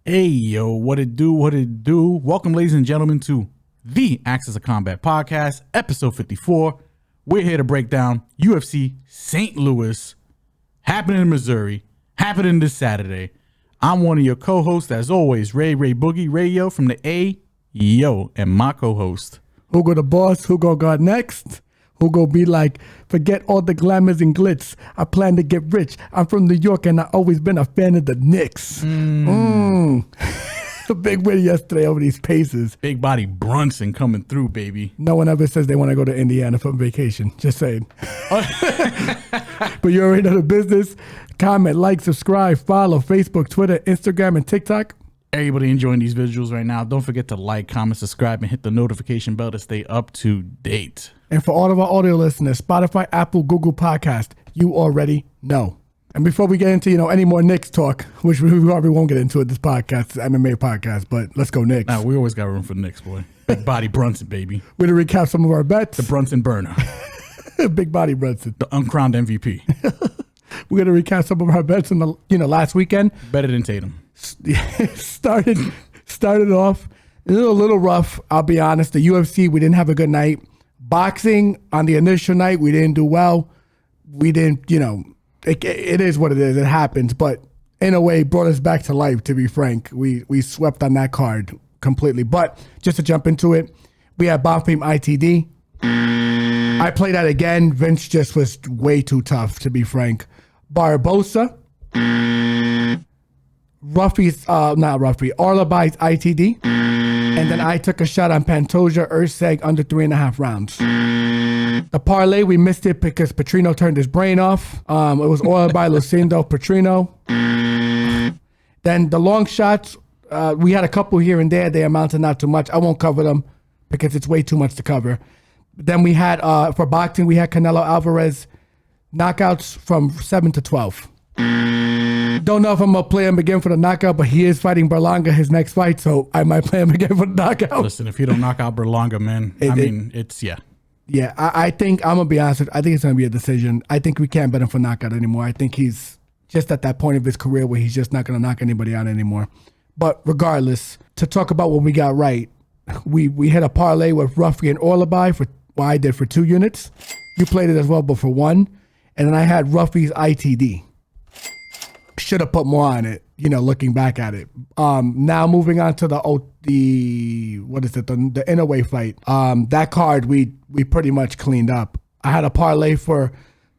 Hey, yo, what it do, what it do? Welcome, ladies and gentlemen, to the Access of Combat podcast, episode 54. We're here to break down UFC St. Louis, happening in Missouri, happening this Saturday. I'm one of your co-hosts, as always, Ray Boogie, Ray Yo from the A, Yo, and my co-host. Who go the boss? Who go God next? Who go be like, forget all the glamours and glitz. I plan to get rich. I'm from New York and I always been a fan of the Knicks. A big win yesterday over these Pacers. Big body Brunson coming through, baby. No one ever says they want to go to Indiana for vacation. Just saying. But you already know the business. Comment, like, subscribe, follow Facebook, Twitter, Instagram, and TikTok. Everybody enjoying these visuals right now. Don't forget to like, comment, subscribe, and hit the notification bell to stay up to date. And for all of our audio listeners, Spotify, Apple, Google Podcast, you already know. And before we get into, any more Knicks talk, which we probably won't get into at this podcast, it's an MMA podcast, but let's go Knicks. Nah, we always got room for the Knicks, boy. Big body Brunson, baby. We're going to recap some of our bets. The Brunson burner. Big body Brunson. The uncrowned MVP. We're going to recap some of our bets in the last weekend. Better than Tatum. Started off a little rough, I'll be honest. The UFC, we didn't have a good night. Boxing, on the initial night, we didn't do well. We didn't, it is what it is. It happens. But in a way, brought us back to life, to be frank. We swept on that card completely. But just to jump into it, we had Bonfim ITD. I played that again. Vince just was way too tough, to be frank. Barbosa. Arlaby's ITD. And then I took a shot on Pantoja Urseg under 3.5 rounds. The parlay, we missed it because Petrino turned his brain off. It was Arlaby, Lucindo, Petrino. Then the long shots, we had a couple here and there. They amounted not too much. I won't cover them because it's way too much to cover. Then we had, for boxing, we had Canelo Alvarez knockouts from 7 to 12. Don't know if I'm going to play him again for the knockout, but he is fighting Berlanga his next fight, so I might play him again for the knockout. Listen, if you don't knock out Berlanga, man, it's. Yeah, I think, I'm going to be honest with you, I think it's going to be a decision. I think we can't bet him for knockout anymore. I think he's just at that point of his career where he's just not going to knock anybody out anymore. But regardless, to talk about what we got right, we hit a parlay with Ruffy and Arlaby I did for 2 units. You played it as well, but for 1. And then I had Ruffy's ITD. Should have put more on it, looking back at it. Now moving on to the Inoue fight. That card we pretty much cleaned up. I had a parlay for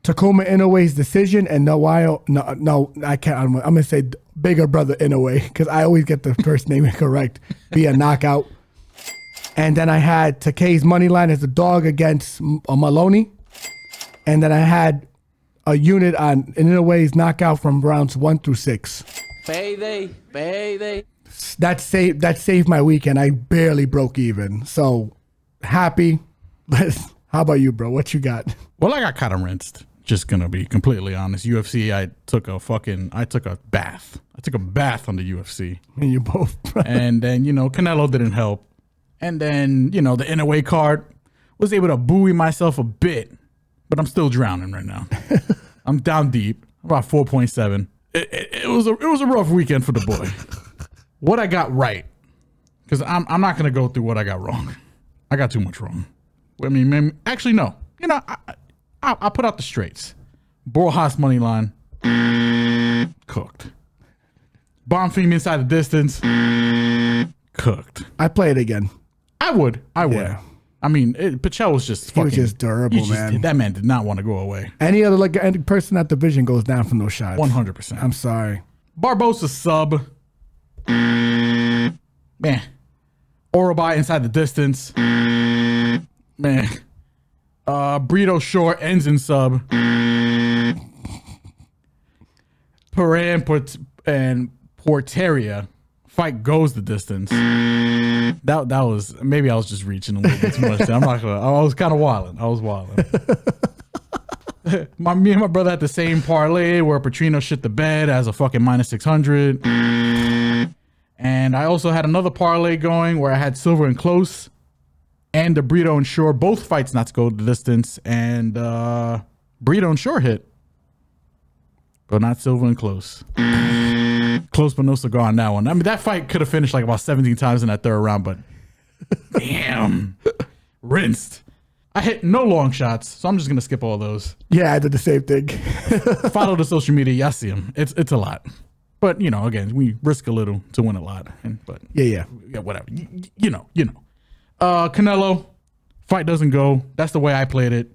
Takuma Inoue's decision and no, I can't. I'm gonna say bigger brother Inoue because I always get the first name incorrect via knockout. And then I had Takei's money line as a dog against Maloney, and then I had a unit on Inoue's knockout from rounds 1 through 6. Payday. That saved my weekend. I barely broke even. So happy. How about you, bro? What you got? Well, I got kind of rinsed. Just gonna be completely honest. UFC, I took a bath. I took a bath on the UFC. And you both. And then, Canelo didn't help. And then, the Inoue card, was able to buoy myself a bit. But I'm still drowning right now. I'm down deep, about 4.7. It was a rough weekend for the boy. What I got right, because I'm not gonna go through what I got wrong. I got too much wrong. I mean, actually no. I'll put out the straights. Borjas money line, cooked. Bonfim inside the distance, cooked. I play it again. I would. Yeah. I mean, Pichel was just fucking... He was just durable, man. That man did not want to go away. Any person at the division goes down from those shots. 100%. I'm sorry. Barbosa sub. Man. Arlaby inside the distance. Man. Brito short ends in sub. Pereira and Porteria fight goes the distance. That was, maybe I was just reaching a little bit too much. I'm not gonna. I was kind of wilding. Me and my brother had the same parlay where Petrino shit the bed as a fucking -600. And I also had another parlay going where I had Silver and Close and the Brito and Shore, both fights not to go the distance, and Brito and Shore hit, but not Silver and Close. Close but no cigar on that one. I mean, that fight could have finished like about 17 times in that third round, but damn, rinsed. I hit no long shots, so I'm just gonna skip all those. Yeah, I did the same thing. Follow the social media, y'all see them. It's a lot, but you know, again, we risk a little to win a lot. But yeah, whatever. You know. Canelo fight doesn't go. That's the way I played it,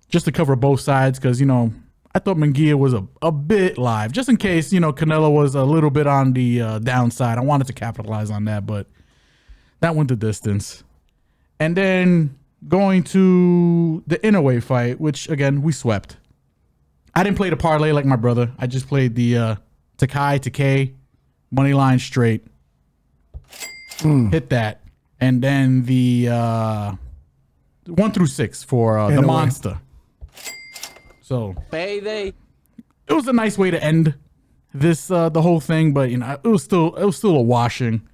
just to cover both sides, because you know I thought Munguia was a bit live, just in case you know Canelo was a little bit on the downside. I wanted to capitalize on that, but that went the distance. And then going to the Inoue fight, which again we swept. I didn't play the parlay like my brother. I just played the Takai to K money line straight. Hit that, and then the 1 through 6 for the monster. So payday. It was a nice way to end this the whole thing, but you know it was still a washing.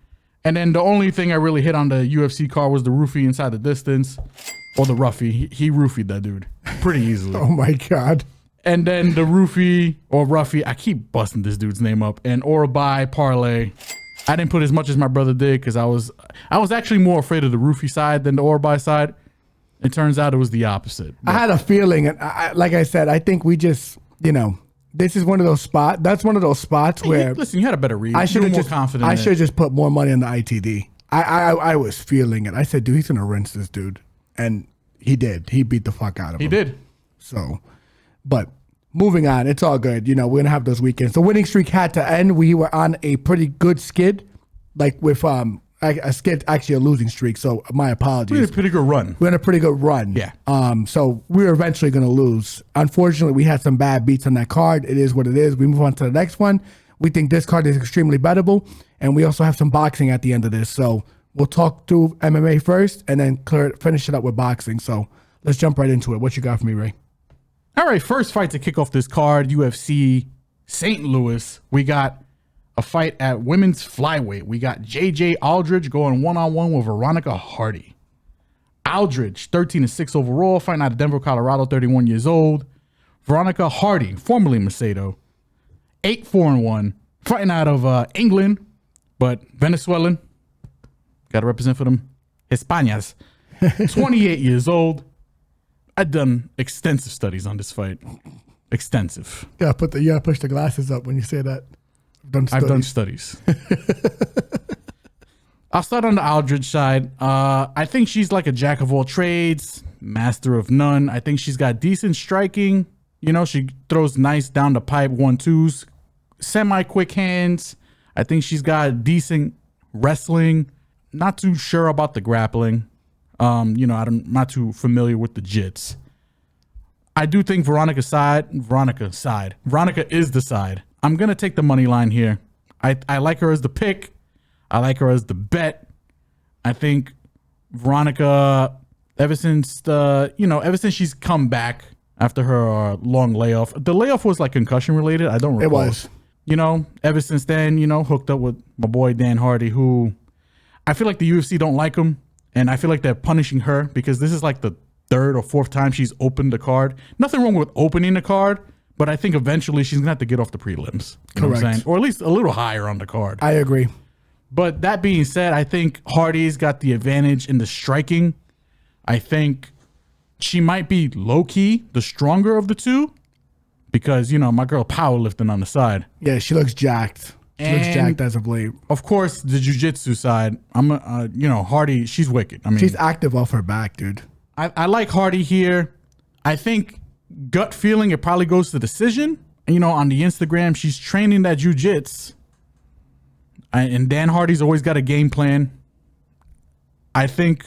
And then the only thing I really hit on the UFC card was the roofie inside the distance, or the roughie. He roofied that dude pretty easily. Oh my god! And then the roofie or roughie, I keep busting this dude's name up. And Orabai parlay, I didn't put as much as my brother did because I was actually more afraid of the roofie side than the Orabai side. It turns out it was the opposite. I had a feeling, and like I said, I think we just this is one of those spots. That's one of those spots where listen, you had a better read. I should have just confident. I should have just put more money on the ITD. I was feeling it. I said, dude, he's gonna rinse this dude, and he did. He beat the fuck out of him. He did. So, but moving on, it's all good. You know, we're gonna have those weekends. The winning streak had to end. We were on a pretty good skid, like with a skid, actually a losing streak. So my apologies. We had a pretty good run. We had a pretty good run. Yeah. So we were eventually going to lose. Unfortunately, we had some bad beats on that card. It is what it is. We move on to the next one. We think this card is extremely bettable, and we also have some boxing at the end of this. So we'll talk through MMA first, and then finish it up with boxing. So let's jump right into it. What you got for me, Ray? All right, first fight to kick off this card, UFC St. Louis. We got a fight at women's flyweight. We got JJ Aldrich going one-on-one with Veronica Hardy. Aldrich, 13-6 overall, fighting out of Denver, Colorado, 31 years old. Veronica Hardy, formerly Macedo, 8-4-1, fighting out of England, but Venezuelan. Got to represent for them Hispanas. 28 years old. I've done extensive studies on this fight. Extensive. You gotta push the glasses up when you say that. I've done studies. I'll start on the Aldrich side. I think she's like a jack of all trades, master of none. I think she's got decent striking. You know, she throws nice down the pipe 1-2s, semi-quick hands. I think she's got decent wrestling. Not too sure about the grappling. You know, I'm not too familiar with the jits. I do think Veronica is the side. I'm going to take the money line here. I like her as the pick. I like her as the bet. I think Veronica, ever since she's come back after her long layoff. The layoff was like concussion related. I don't recall. It was. You know, ever since then, you know, hooked up with my boy Dan Hardy, who I feel like the UFC don't like him. And I feel like they're punishing her because this is like the third or fourth time she's opened the card. Nothing wrong with opening the card. But I think eventually she's going to have to get off the prelims. You know what I'm saying? Or at least a little higher on the card. I agree. But that being said, I think Hardy's got the advantage in the striking. I think she might be low-key the stronger of the two because, you know, my girl powerlifting on the side. Yeah, she looks jacked. She looks jacked as of late. Of course, the jiu-jitsu side, Hardy, she's wicked. I mean, she's active off her back, dude. I like Hardy here. I think gut feeling, it probably goes to decision. And, you know, on the Instagram, she's training that jiu-jitsu. And Dan Hardy's always got a game plan. I think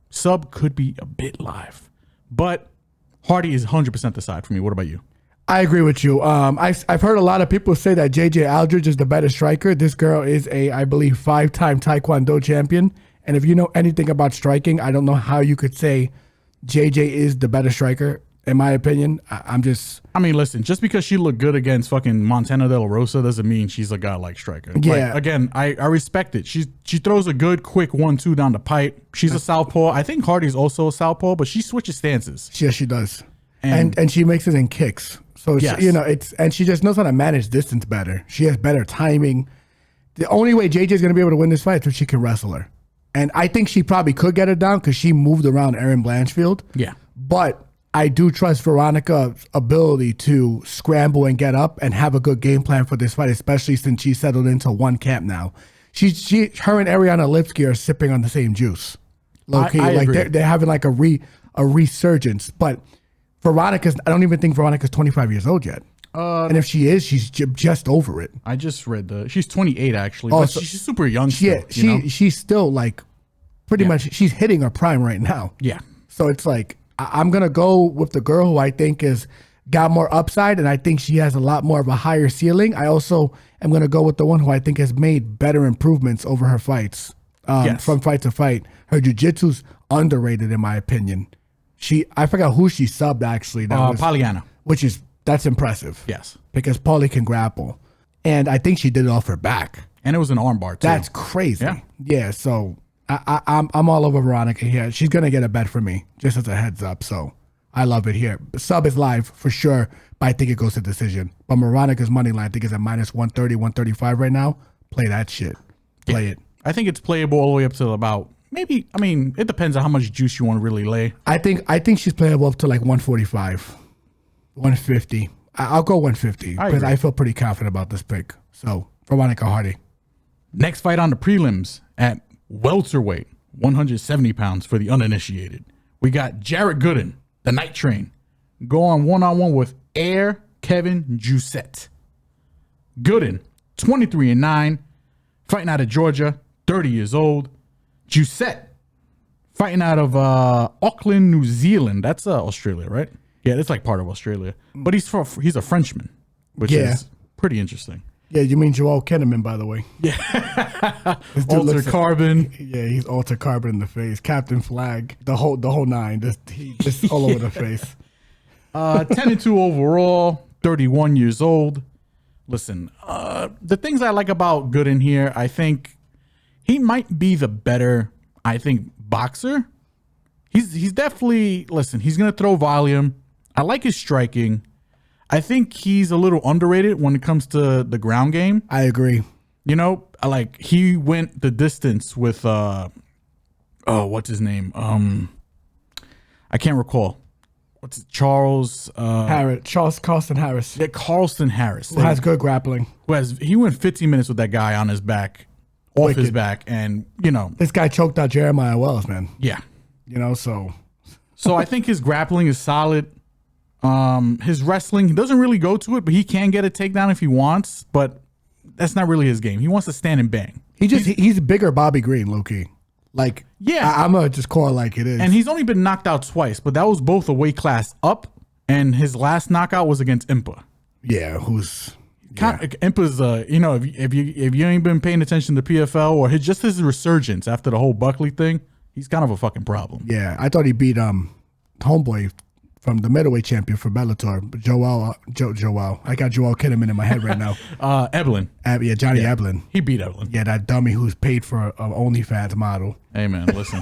sub could be a bit live. But Hardy is 100% the side for me. What about you? I agree with you. I've heard a lot of people say that JJ Aldrich is the better striker. This girl is I believe, 5-time Taekwondo champion. And if you know anything about striking, I don't know how you could say JJ is the better striker. In my opinion, I mean, listen, just because she looked good against fucking Montana De La Rosa doesn't mean she's a godlike striker. Yeah. Like, again, I respect it. She throws a good, quick 1-2 down the pipe. She's a southpaw. I think Hardy's also a southpaw, but she switches stances. Yeah, she does. And she makes it in kicks. So Yes. and she just knows how to manage distance better. She has better timing. The only way JJ is going to be able to win this fight is if she can wrestle her. And I think she probably could get it down because she moved around Erin Blanchfield. Yeah. But I do trust Veronica's ability to scramble and get up and have a good game plan for this fight, especially since she settled into one camp now. Her and Ariana Lipsky are sipping on the same juice. Low-key. I like agree. they're having like a resurgence. But I don't even think Veronica's 25 years old yet. And if she is, she's just over it. I just read she's 28 actually, but so- she's super young still. She's still like pretty much, she's hitting her prime right now. Yeah. So it's like, I'm going to go with the girl who I think is got more upside, and I think she has a lot more of a higher ceiling. I also am going to go with the one who I think has made better improvements over her fights from fight to fight. Her jiu-jitsu's underrated in my opinion. I forgot who she subbed actually. Polyana. That's impressive. Yes. Because Paulie can grapple. And I think she did it off her back. And it was an armbar too. That's crazy. Yeah. Yeah, so I'm all over Veronica here. She's going to get a bet for me, just as a heads up. So I love it here. Sub is live for sure, but I think it goes to decision. But Veronica's money line, I think, is at minus 130, 135 right now. Play that shit. Play it. I think it's playable all the way up to about it depends on how much juice you want to really lay. I think she's playable up to like 145. 150. I'll go 150 because I feel pretty confident about this pick. So, Veronica Hardy. Next fight on the prelims at welterweight, 170 pounds for the uninitiated. We got Jared Gooden, the Night Train, go on one-on-one with Air Kevin Jousset. Gooden, 23-9, fighting out of Georgia, 30 years old. Jousset, fighting out of Auckland, New Zealand. That's Australia, right? Yeah, it's like part of Australia. But he's a Frenchman, which is pretty interesting. Yeah, you mean Joel Kinnaman, by the way. Yeah. Alter Carbon. Yeah, he's Alter Carbon in the face. Captain Flag. The whole nine. Just all over the face. 10-2 overall, 31 years old. Listen, the things I like about Gooden here, I think he might be the better, boxer. He's definitely, he's going to throw volume. I like his striking. I think he's a little underrated when it comes to the ground game. I agree. He went the distance with, what's his name? I can't recall. What's it? Charles Carlston Harris. Yeah, Carlston Harris. Who has good grappling. He went 15 minutes with that guy on his back, off his back, and this guy choked out Jeremiah Wells, man. Yeah. So I think his grappling is solid. His wrestling, he doesn't really go to it, but he can get a takedown if he wants, but that's not really his game. He wants to stand and bang. He's a bigger Bobby Green, low-key. I'm going to just call it like it is. And he's only been knocked out twice, but that was both a weight class up, and his last knockout was against Impa. Yeah, Impa's, if you ain't been paying attention to PFL or his resurgence after the whole Buckley thing, he's kind of a fucking problem. Yeah, I thought he beat homeboy from the middleweight champion for Bellator, Joel. I got Joel Kinnaman in my head right now. Eblin. Johnny Eblin. He beat Eblin. Yeah, that dummy who's paid for an OnlyFans model. Hey, man, listen.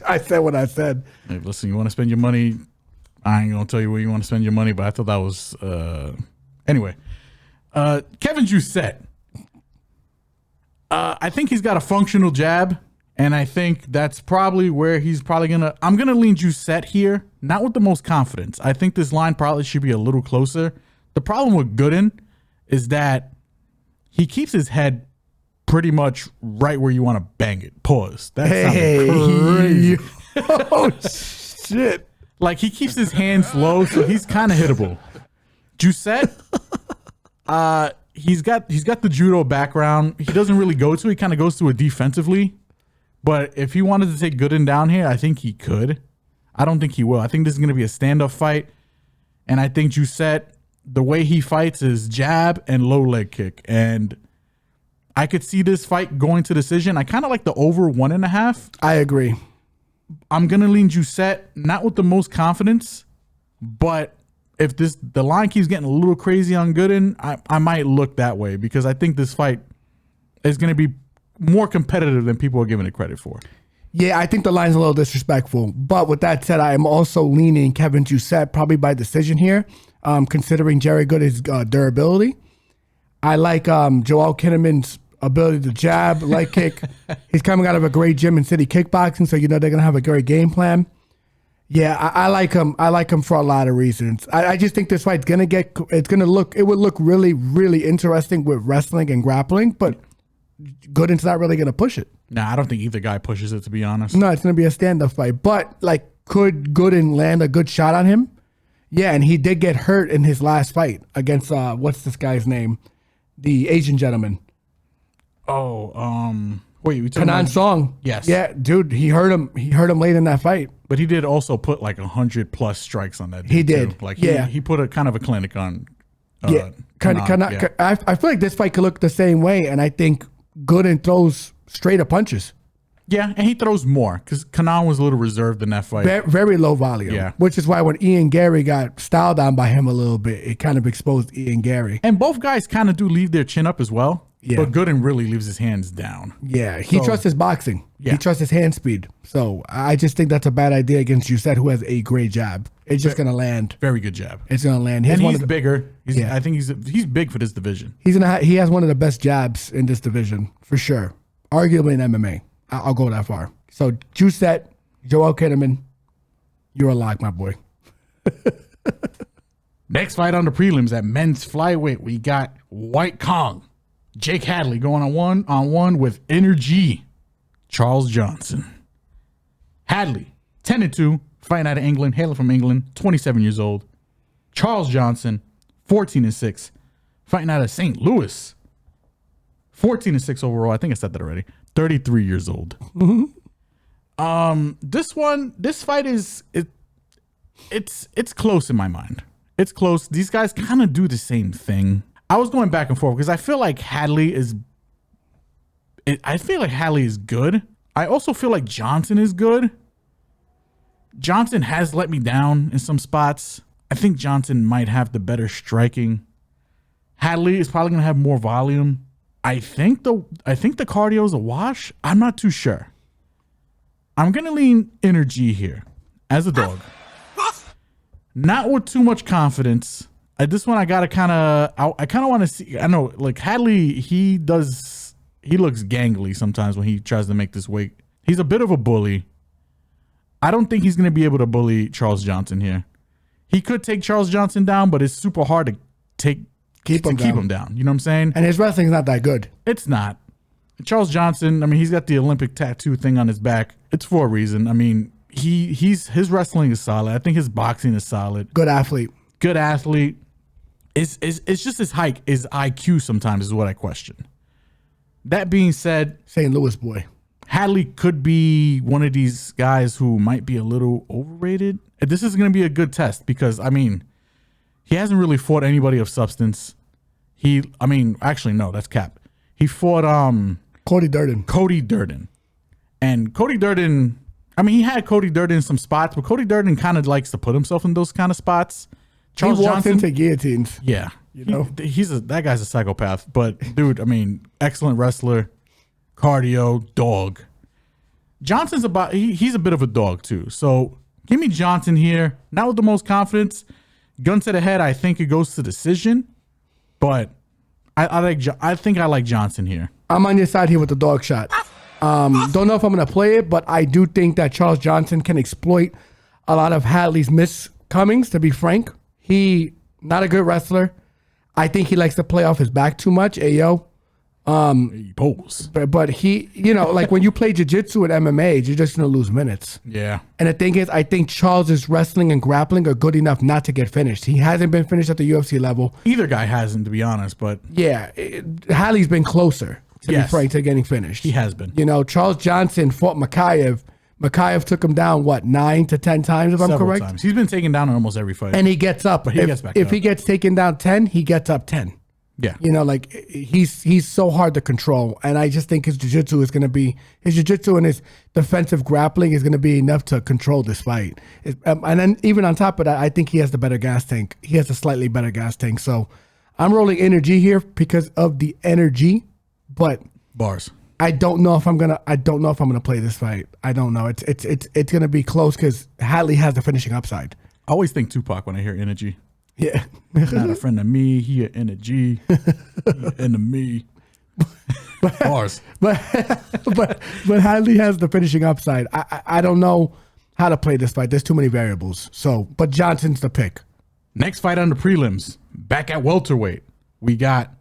I said what I said. Hey, listen, you want to spend your money? I ain't going to tell you where you want to spend your money, but I thought that was... Anyway. Kevin Jousset. I think he's got a functional jab, and I think that's probably where he's probably going to... I'm going to lean Jousset here, not with the most confidence. I think this line probably should be a little closer. The problem with Gooden is that he keeps his head pretty much right where you want to bang it. Pause. That sounded crazy. Oh, shit. He keeps his hands low, so he's kind of hittable. Jousset, he's got the judo background. He doesn't really go to it. He kind of goes to it defensively. But if he wanted to take Gooden down here, I think he could. I don't think he will. I think this is going to be a standoff fight. And I think Jousset, the way he fights is jab and low leg kick. And I could see this fight going to decision. I kind of like the over 1.5. I agree. I'm going to lean Jousset, not with the most confidence, but if the line keeps getting a little crazy on Gooden, I might look that way because I think this fight is going to be more competitive than people are giving it credit for. Yeah, I think the line's a little disrespectful. But with that said, I am also leaning Kevin Jousset probably by decision here. considering Jerry Gooden's durability. I like Joel Kinnaman's ability to jab, leg kick. He's coming out of a great gym in City Kickboxing, so you know they're gonna have a great game plan. Yeah, I like him. I like him for a lot of reasons. I just think this fight's it would look really, really interesting with wrestling and grappling, but Gooden's not really gonna push it. Nah, I don't think either guy pushes it, to be honest. No, it's gonna be a stand-up fight. But like, could Gooden land a good shot on him? Yeah, and he did get hurt in his last fight against what's this guy's name? The Asian gentleman. Oh, wait, we talking Kanan Song. Yes. Yeah, dude, he hurt him. He hurt him late in that fight. But he did also put like 100+ strikes on that dude. He did. Too. Like yeah. he put a kind of a clinic on. Yeah. I feel like this fight could look the same way, and I think Gooden throws straighter punches. Yeah, and he throws more because Kanan was a little reserved in that fight. Very, very low volume. Yeah. Which is why when Ian Gary got styled on by him a little bit, it kind of exposed Ian Gary. And both guys kind of do leave their chin up as well. Yeah. But Gooden really leaves his hands down. Yeah, he trusts his boxing. Yeah. He trusts his hand speed. So I just think that's a bad idea against Jousset, who has a great jab. It's just going to land. Very good jab. It's going to land. And he's bigger. I think he's big for this division. He has one of the best jabs in this division, for sure. Arguably in MMA. I'll go that far. So Jousset, Joel Kinnaman, you're a lock, my boy. Next fight on the prelims at men's flyweight, we got White Kong, Jake Hadley going on one with Energy, Charles Johnson. Hadley, 10-2, fighting out of England, hailing from England, 27 years old. Charles Johnson, 14-6, fighting out of St. Louis, 14-6 overall. I think I said that already. 33 years old. Mm-hmm. This fight it's close in my mind. It's close. These guys kind of do the same thing. I was going back and forth because I feel like Hadley is good. I also feel like Johnson is good. Johnson has let me down in some spots. I think Johnson might have the better striking. Hadley is probably gonna have more volume. I think the cardio is a wash. I'm not too sure. I'm gonna lean Energy here as a dog. Not with too much confidence. This one I gotta I kind of want to see. I know, like Hadley, he looks gangly sometimes when he tries to make this weight. He's a bit of a bully. I don't think he's gonna be able to bully Charles Johnson here. He could take Charles Johnson down, but it's super hard to keep him down. You know what I'm saying? And his wrestling's not that good. It's not. Charles Johnson, I mean, he's got the Olympic tattoo thing on his back. It's for a reason. I mean, his wrestling is solid. I think his boxing is solid. Good athlete. It's just his IQ sometimes is what I question. That being said, St. Louis boy. Hadley could be one of these guys who might be a little overrated. This is going to be a good test because, I mean, he hasn't really fought anybody of substance. Actually, no, that's cap. He fought Cody Durden. And Cody Durden, I mean, he had Cody Durden in some spots, but Cody Durden kind of likes to put himself in those kind of spots. Charles Johnson into guillotines. Yeah. You know? That guy's a psychopath. But, dude, I mean, excellent wrestler, cardio, dog. Johnson's he's a bit of a dog, too. So, give me Johnson here. Not with the most confidence. Gun to the head, I think it goes to decision. But I think I like Johnson here. I'm on your side here with the dog shot. Don't know if I'm going to play it, but I do think that Charles Johnson can exploit a lot of Hadley's miscomings, to be frank. He, not a good wrestler. I think he likes to play off his back too much. Ayo. He pose. But he, like when you play jiu-jitsu and MMA, you're just going to lose minutes. Yeah. And the thing is, I think Charles's wrestling and grappling are good enough not to get finished. He hasn't been finished at the UFC level. Either guy hasn't, to be honest, but... Yeah. Hadley's been closer, to be frank, to getting finished. He has been. Charles Johnson fought Makayev. Makayev took him down, 9 to 10 times, if I'm correct? Times. He's been taken down in almost every fight. And he gets up. But he gets back If up. he gets taken down 10, he gets up 10. Yeah. He's so hard to control. And I just think his jiu-jitsu and his defensive grappling is going to be enough to control this fight. And then even on top of that, I think he has the better gas tank. He has a slightly better gas tank. So I'm rolling Energy here because of the energy, but bars. I don't know if I'm gonna play this fight. I don't know. It's gonna be close because Hadley has the finishing upside. I always think Tupac when I hear Energy. Yeah. Not a friend of me. He an energy. He an enemy. Bars. But Hadley has the finishing upside. I don't know how to play this fight. There's too many variables. So, but Johnson's the pick. Next fight on the prelims. Back at welterweight, we got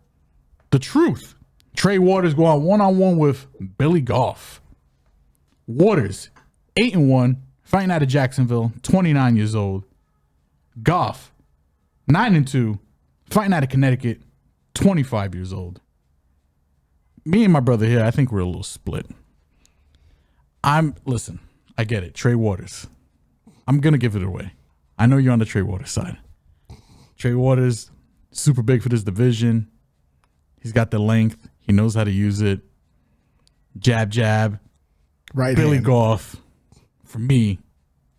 the truth. Trey Waters going one-on-one with Billy Goff. Waters, 8-1, fighting out of Jacksonville, 29 years old. Goff, 9-2, fighting out of Connecticut, 25 years old. Me and my brother here, I think we're a little split. Listen, I get it. Trey Waters. I'm going to give it away. I know you're on the Trey Waters side. Trey Waters, super big for this division. He's got the length. He knows how to use it. Jab, jab. Right. Billy Goff, for me,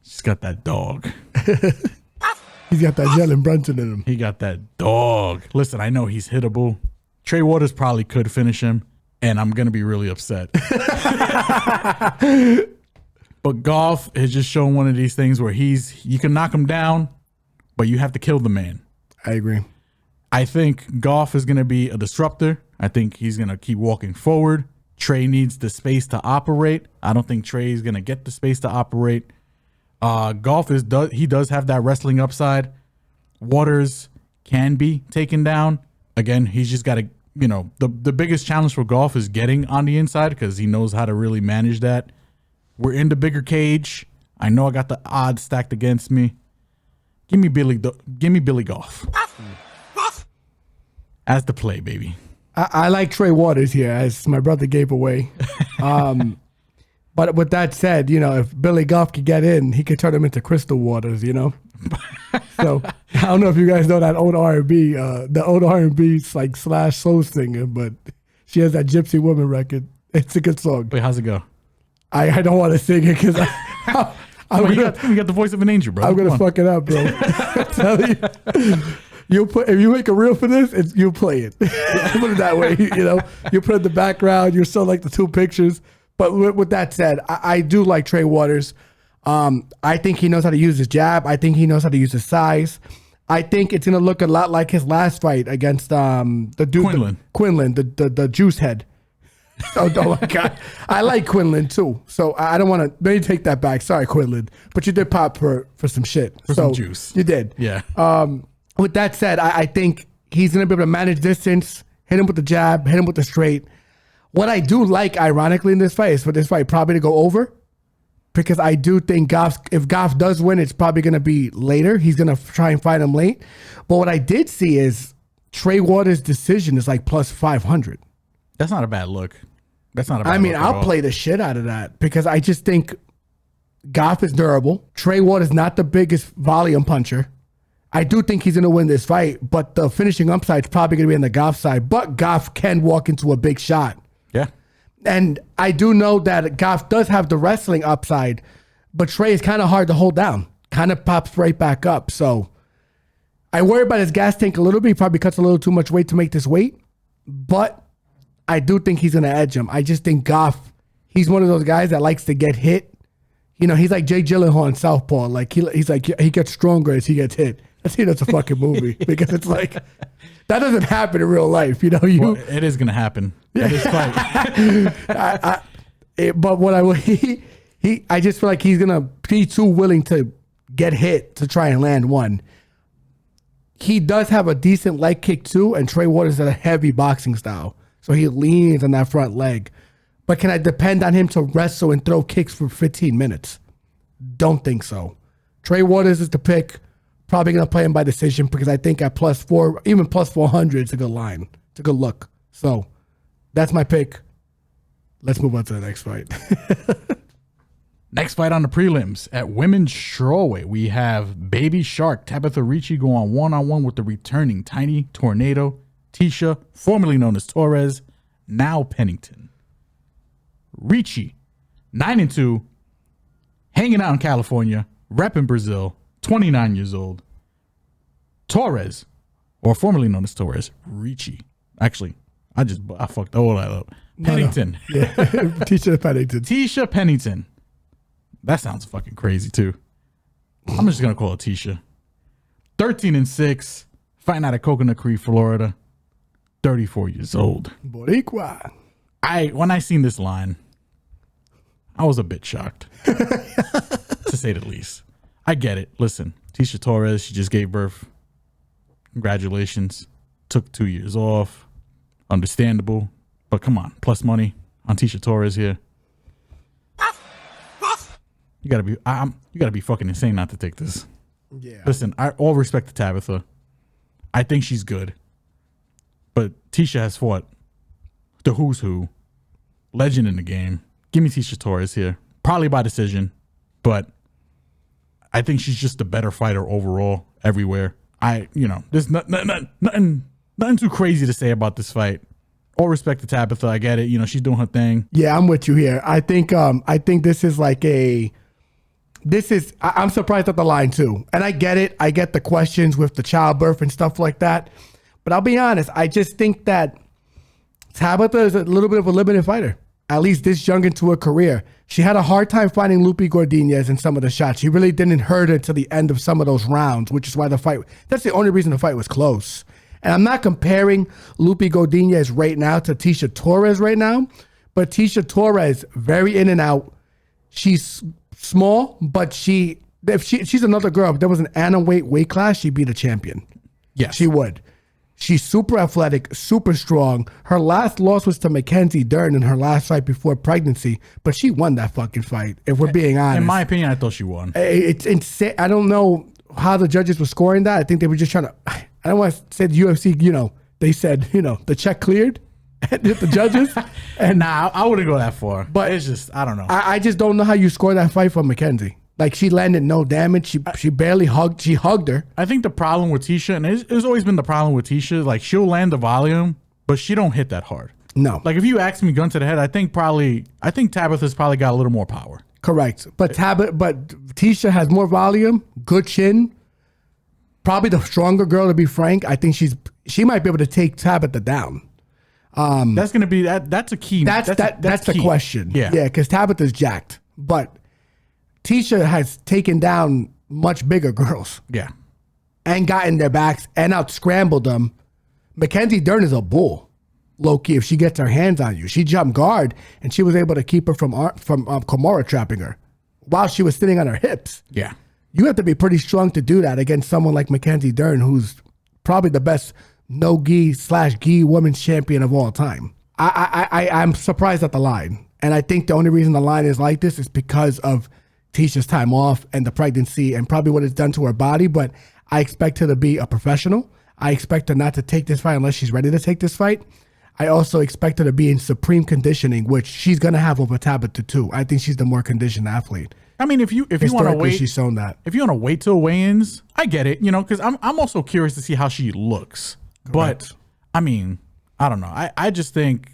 he's got that dog. He's got that Jalen Brunson in him. He got that dog. Listen, I know he's hittable. Trey Waters probably could finish him, and I'm going to be really upset. But Goff has just shown one of these things where you can knock him down, but you have to kill the man. I agree. I think Goff is going to be a disruptor. I think he's going to keep walking forward. Trey needs the space to operate. I don't think Trey is going to get the space to operate. Goff does have that wrestling upside. Waters can be taken down. Again, he's just got to, the biggest challenge for Goff is getting on the inside because he knows how to really manage that. We're in the bigger cage. I know I got the odds stacked against me. Give me Billy Goff as the play, baby. I like Trey Waters here, as my brother gave away. But with that said, if Billy Goff could get in, he could turn him into Crystal Waters, So I don't know if you guys know that old R&B, the old R&B like slash soul singer, but she has that Gypsy Woman record. It's a good song. Wait, how's it go? I don't want to sing it because you got the voice of an angel, bro. I'm gonna fuck it up, bro. I tell you, if you make a reel for this, you'll play it. Put it that way, You put it in the background. You still like the two pictures. But with that said, I do like Trey Waters. I think he knows how to use his jab. I think he knows how to use his size. I think it's gonna look a lot like his last fight against the dude Quinlan, the juice head. Oh my God. I like Quinlan too. So I don't want to, maybe take that back. Sorry, Quinlan. But you did pop for some shit. For some juice. You did. Yeah. With that said, I think he's going to be able to manage distance, hit him with the jab, hit him with the straight. What I do like, ironically, in this fight is for this fight probably to go over. Because I do think if Goff does win, it's probably going to be later. He's going to try and fight him late. But what I did see is Trey Waters' decision is like plus 500. That's not a bad look. I'll play the shit out of that because I just think Goff is durable. Trey Waters not the biggest volume puncher. I do think he's going to win this fight, but the finishing upside is probably going to be on the Goff side. But Goff can walk into a big shot. Yeah. And I do know that Goff does have the wrestling upside, but Trey is kind of hard to hold down. Kind of pops right back up. So I worry about his gas tank a little bit. He probably cuts a little too much weight to make this weight. But I do think he's going to edge him. I just think Goff, he's one of those guys that likes to get hit. He's like Jay Gyllenhaal in Southpaw. Like he's like, he gets stronger as he gets hit. I think that's a fucking movie because it's like, that doesn't happen in real life. Well, it is going to happen. That is fight. But what I just feel like he's going to be too willing to get hit to try and land one. He does have a decent leg kick too, and Trey Waters has a heavy boxing style. So he leans on that front leg. But can I depend on him to wrestle and throw kicks for 15 minutes? Don't think so. Trey Waters is the pick. Probably going to play him by decision because I think at +4, even +400, it's a good line. It's a good look. So that's my pick. Let's move on to the next fight. Next fight on the prelims at women's strawweight, we have Baby Shark Tabatha Ricci going one-on-one with the returning Tiny Tornado Tecia, formerly known as Torres, now Pennington. Ricci, 9-2, hanging out in California, repping Brazil, 29 years old. Torres, or formerly known as Torres, Ricci. Actually, I fucked all that up. Pennington. No. Yeah. Tecia Pennington. Tecia Pennington. That sounds fucking crazy too. I'm just going to call it Tecia. 13-6, fighting out of Coconut Creek, Florida. 34 years old. Boricua. When I seen this line, I was a bit shocked, to say the least. I get it. Listen, Tecia Torres, she just gave birth. Congratulations. Took 2 years off. Understandable. But come on, plus money on Tecia Torres here. You gotta be fucking insane not to take this. Yeah. Listen, all respect to Tabatha. I think she's good. But Tecia has fought the who's who. Legend in the game. Give me Tecia Torres here. Probably by decision. But I think she's just a better fighter overall, everywhere. There's nothing too crazy to say about this fight. All respect to Tabatha. I get it. She's doing her thing. Yeah, I'm with you here. I think this is like I'm surprised at the line too. And I get it. I get the questions with the childbirth and stuff like that. But I'll be honest, I just think that Tabatha is a little bit of a limited fighter. At least this young into her career. She had a hard time finding Lupe Godinez in some of the shots. She really didn't hurt her to the end of some of those rounds, which is why that's the only reason the fight was close. And I'm not comparing Lupe Godinez right now to Tecia Torres right now, but Tecia Torres, very in and out. She's small, but she's another girl. If there was an Anna weight class, she'd be the champion. Yes. She would. She's super athletic, super strong. Her last loss was to Mackenzie Dern in her last fight before pregnancy, but she won that fucking fight, if we're being honest. In my opinion, I thought she won. It's insane. I don't know how the judges were scoring that. I think they were just trying to, I don't want to say the UFC, they said, the check cleared the judges. And nah, I wouldn't go that far. But it's just, I don't know. I just don't know how you score that fight from Mackenzie. Like, she landed no damage. She barely hugged. She hugged her. I think the problem with Tecia, and it's always been the problem with Tecia, like, she'll land the volume, but she don't hit that hard. No. Like, if you ask me gun to the head, I think Tabatha's probably got a little more power. Correct. But Tecia has more volume, good chin, probably the stronger girl, to be frank. I think she might be able to take Tabatha down. That's gonna be that's a key. That's the question. Yeah. Because Tabatha's jacked. But Tecia has taken down much bigger girls. Yeah. And gotten their backs and out scrambled them. Mackenzie Dern is a bull, low key. If she gets her hands on you, she jumped guard and she was able to keep her from Kimura trapping her while she was sitting on her hips. Yeah. You have to be pretty strong to do that against someone like Mackenzie Dern, who's probably the best no-gi/gi women's champion of all time. I'm surprised at the line. And I think the only reason the line is like this is because of Tecia's time off and the pregnancy and probably what it's done to her body. But I expect her to be a professional. I expect her not to take this fight unless she's ready to take this fight. I also expect her to be in supreme conditioning, which she's going to have over Tabatha too. I think she's the more conditioned athlete. I mean, if you want to wait, she's shown that. If you want to wait till weigh-ins, I get it, because I'm also curious to see how she looks. Correct. But I mean, I don't know. I just think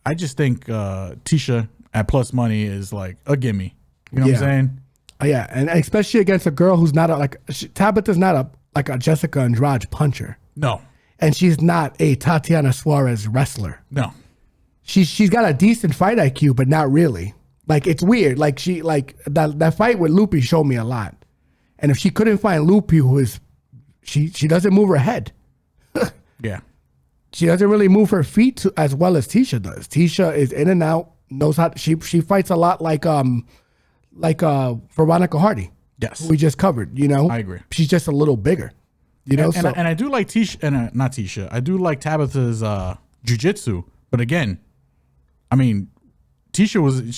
Tecia at plus money is like a gimme. You know what I'm saying? Yeah, and especially against a girl who's not Tabatha's not a Jessica Andrade puncher. No. And she's not a Tatiana Suarez wrestler. No. She's got a decent fight IQ, but not really. Like, it's weird. Like, that fight with Lupe showed me a lot. And if she couldn't find Lupe, she doesn't move her head. Yeah. She doesn't really move her feet as well as Tecia does. Tecia is in and out, knows how she fights a lot like Veronica Hardy. Yes. Who we just covered, I agree. She's just a little bigger. And I do like Tecia, not Tecia. I do like Tabatha's jiu-jitsu, but again, I mean, Tecia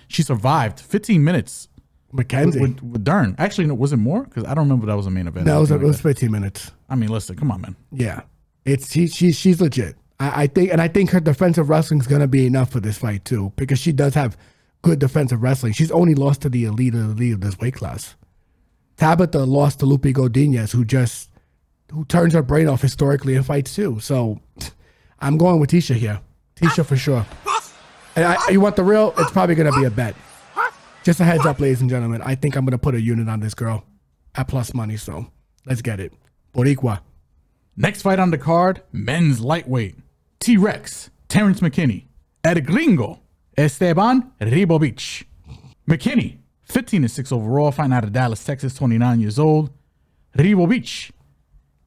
she survived 15 minutes. Mackenzie with Dern. Actually, no, was it more? Because I don't remember that was a main event. No, it was 15 minutes. I mean, listen, come on, man. Yeah, she's legit. I think her defensive wrestling is gonna be enough for this fight too, because she does have good defensive wrestling. She's only lost to the elite of this weight class. Tabatha lost to Lupe Godinez, who turns her brain off historically in fights too. So I'm going with Tecia here. Tecia for sure. And you want the real? It's probably gonna be a bet. Just a heads up, ladies and gentlemen. I think I'm gonna put a unit on this girl at plus money. So let's get it. Boricua. Next fight on the card: men's lightweight. T-Rex, Terrance McKinney. El Gringo, Esteban Ribovics. McKinney 15-6 overall, fighting out of Dallas, Texas, 29 years old. Ribovics,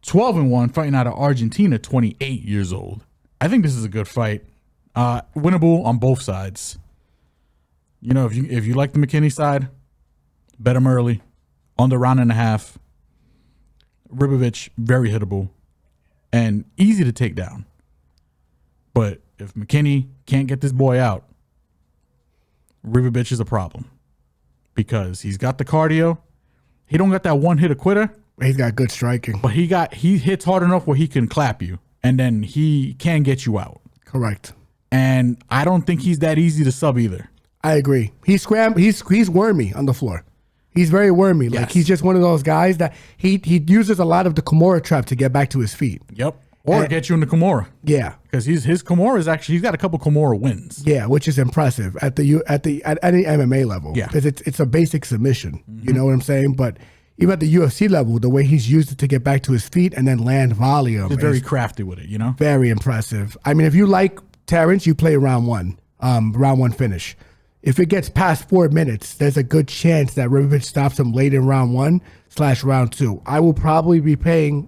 12-1, fighting out of Argentina, 28 years old. I think this is a good fight. Winnable on both sides. You know, if you like the McKinney side, bet him early. Under round and a half. Ribovics, very hittable. And easy to take down. But if McKinney can't get this boy out, Ribovics is a problem. Because he's got the cardio. He don't got that one hit quitter. He's got good striking. But he hits hard enough where he can clap you. And then he can get you out. Correct. And I don't think he's that easy to sub either. I agree. He's wormy on the floor. He's very wormy. Yes. Like he's just one of those guys that he uses a lot of the Kimura trap to get back to his feet. Yep. Or get you in the Kimura. Yeah. Because his Kimura is actually, he's got a couple Kimura wins. Yeah, which is impressive at any MMA level. Yeah. Because it's a basic submission. You know what I'm saying? But even at the UFC level, the way he's used it to get back to his feet and then land volume. He's very crafty with it, you know? Very impressive. I mean, if you like Terrance, you play round one finish. If it gets past 4 minutes, there's a good chance that Ribovics stops him late in round 1/round 2. I will probably be praying.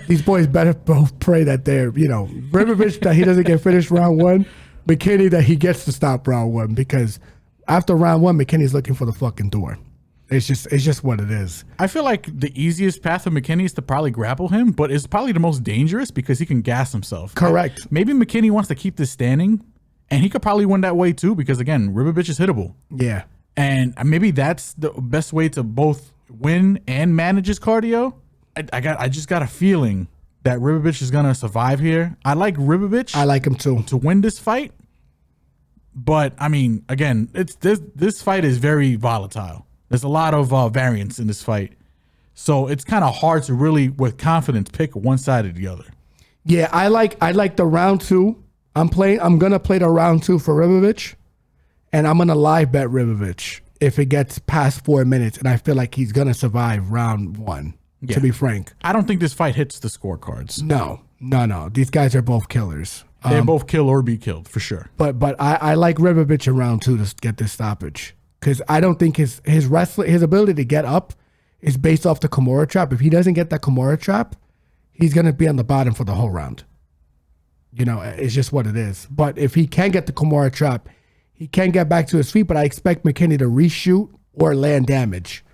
These boys better both pray that they're, Ribovics that he doesn't get finished round 1, McKinney that he gets to stop round 1, because after round 1, McKinney's looking for the fucking door. It's just what it is. I feel like the easiest path of McKinney is to probably grapple him, but it's probably the most dangerous because he can gas himself. Correct. Maybe McKinney wants to keep this standing, and he could probably win that way too because, again, Ribovics is hittable. Yeah. And maybe that's the best way to both win and manage his cardio. I just got a feeling that Ribovics is going to survive here. I like Ribovics. I like him too. To win this fight. But, I mean, again, this fight is very volatile. There's a lot of variance in this fight. So it's kind of hard to really, with confidence, pick one side or the other. Yeah, I like the round 2. I'm gonna play the round 2 for Ribovics, and I'm gonna live bet Ribovics if it gets past 4 minutes, and I feel like he's gonna survive round 1. Yeah. To be frank, I don't think this fight hits the scorecards. No. These guys are both killers. They both kill or be killed for sure. But I like Ribovics in round 2 to get this stoppage. Because I don't think his ability to get up is based off the Kimura trap. If he doesn't get that Kimura trap, he's going to be on the bottom for the whole round. It's just what it is. But if he can get the Kimura trap, he can get back to his feet, but I expect McKinney to reshoot or land damage.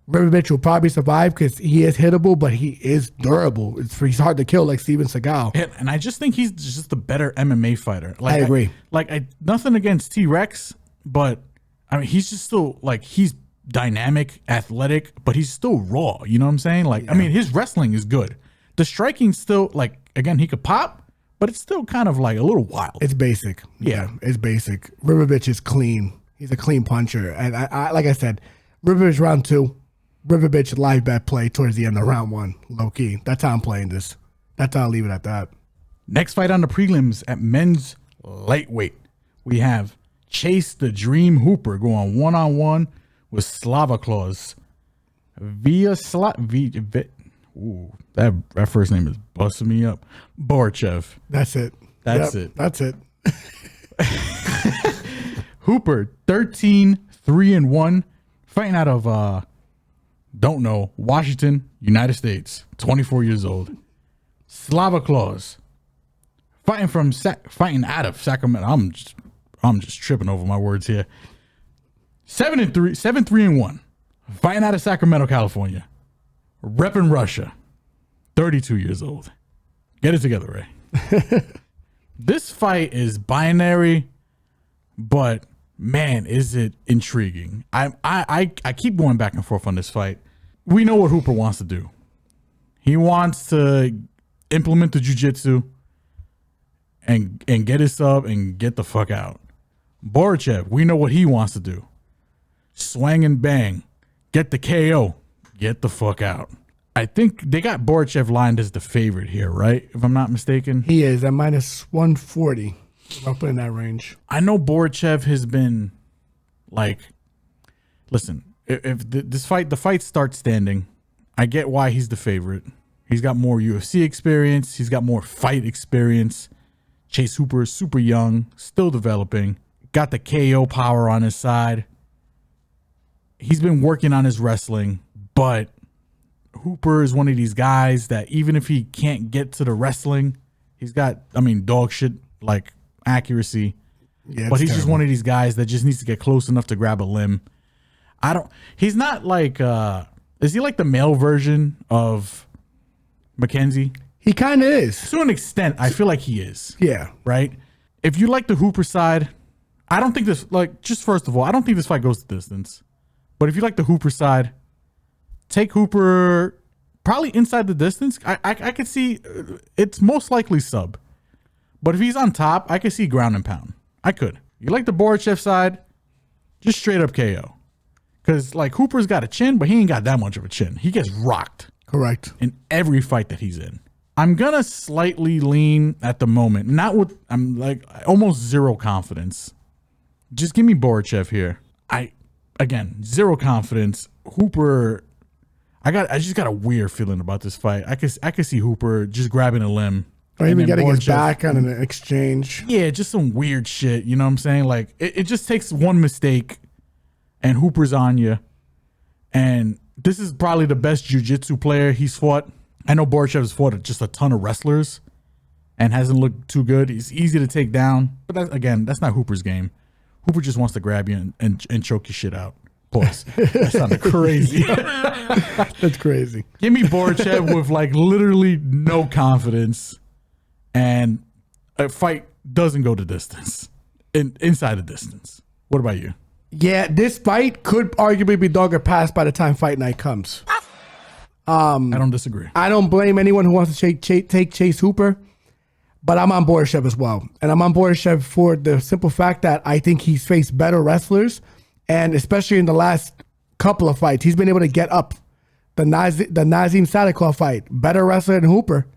Ribovics will probably survive because he is hittable, but he is durable. He's hard to kill like Steven Seagal. And I just think he's just a better MMA fighter. I agree. Nothing against T-Rex, but I mean, he's just still, he's dynamic, athletic, but he's still raw. You know what I'm saying? I mean, his wrestling is good. The striking still, again, he could pop, but it's still kind of a little wild. It's basic. Yeah, it's basic. Ribovics is clean. He's a clean puncher. And I like I said, Ribovics round 2, Ribovics live bet play towards the end of round 1, low key. That's how I'm playing this. That's how I'll leave it at that. Next fight on the prelims at men's lightweight, we have Chase the Dream Hooper going one-on-one with Slava Claus. That first name is busting me up. Borshchev. That's it. That's it. That's it. Hooper, 13-3-1, fighting out of Washington, United States, 24 years old. Slava Claus, fighting out of Sacramento. I'm just tripping over my words here. 7-3-1, fighting out of Sacramento, California. Repping Russia, 32 years old. Get it together, Ray. This fight is binary, but man, is it intriguing. I keep going back and forth on this fight. We know what Hooper wants to do. He wants to implement the jiu-jitsu and get his sub and get the fuck out. Borshchev, we know what he wants to do. Swang and bang. Get the KO. Get the fuck out. I think they got Borshchev lined as the favorite here, right? If I'm not mistaken. He is at -140. I'll put in that range. I know Borshchev has been listen, if the fight starts standing, I get why he's the favorite. He's got more UFC experience. He's got more fight experience. Chase Hooper is super young, still developing. got the KO power on his side. He's been working on his wrestling, but Hooper is one of these guys that even if he can't get to the wrestling, he's got, dog shit like accuracy. Yeah, but he's just one of these guys that just needs to get close enough to grab a limb. He's not like, is he like the male version of McKenzie? He kind of is. To an extent, I feel like he is. Yeah. Right? If you like the Hooper side, I don't think this, just first of all, I don't think this fight goes the distance. But if you like the Hooper side, take Hooper probably inside the distance. I could see it's most likely sub. But if he's on top, I could see ground and pound. I could. You like the Borshchev side, just straight up KO. Because Hooper's got a chin, but he ain't got that much of a chin. He gets rocked. Correct. In every fight that he's in. I'm going to slightly lean at the moment. I'm almost zero confidence. Just give me Borshchev here. Again, zero confidence. Hooper, I just got a weird feeling about this fight. I could see Hooper just grabbing a limb. Or even getting his back on an exchange. Yeah, just some weird shit. You know what I'm saying? It just takes one mistake and Hooper's on you. And this is probably the best jiu-jitsu player he's fought. I know Borshchev has fought just a ton of wrestlers and hasn't looked too good. He's easy to take down. But that's not Hooper's game. Hooper just wants to grab you and choke your shit out. Pause. That sounded crazy. That's crazy. Give me Borshchev with literally no confidence, and a fight doesn't go the distance. Inside the distance. What about you? Yeah, this fight could arguably be dog or pass by the time fight night comes. I don't disagree. I don't blame anyone who wants to take Chase Hooper. But I'm on Borshchev as well. And I'm on Borshchev for the simple fact that I think he's faced better wrestlers. And especially in the last couple of fights, he's been able to get up. The Nazim Sadikov fight, better wrestler than Hooper.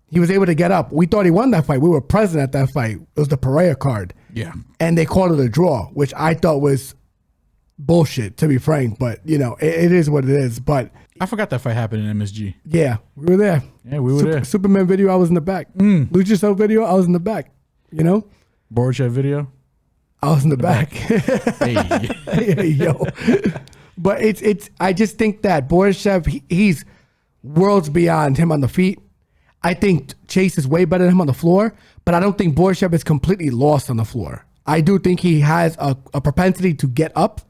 He was able to get up. We thought he won that fight. We were present at that fight. It was the Ferreira card. Yeah. And they called it a draw, which I thought was bullshit, to be frank. But, it is what it is. But I forgot that fight happened in MSG. Yeah, we were there. Yeah, we were there. Superman video, I was in the back. Luchasaurus video, I was in the back. Borshchev video, I was in the back. Hey. Hey, yo. But it's. I just think that Borshchev, he's worlds beyond him on the feet. I think Chase is way better than him on the floor, but I don't think Borshchev is completely lost on the floor. I do think he has a propensity to get up.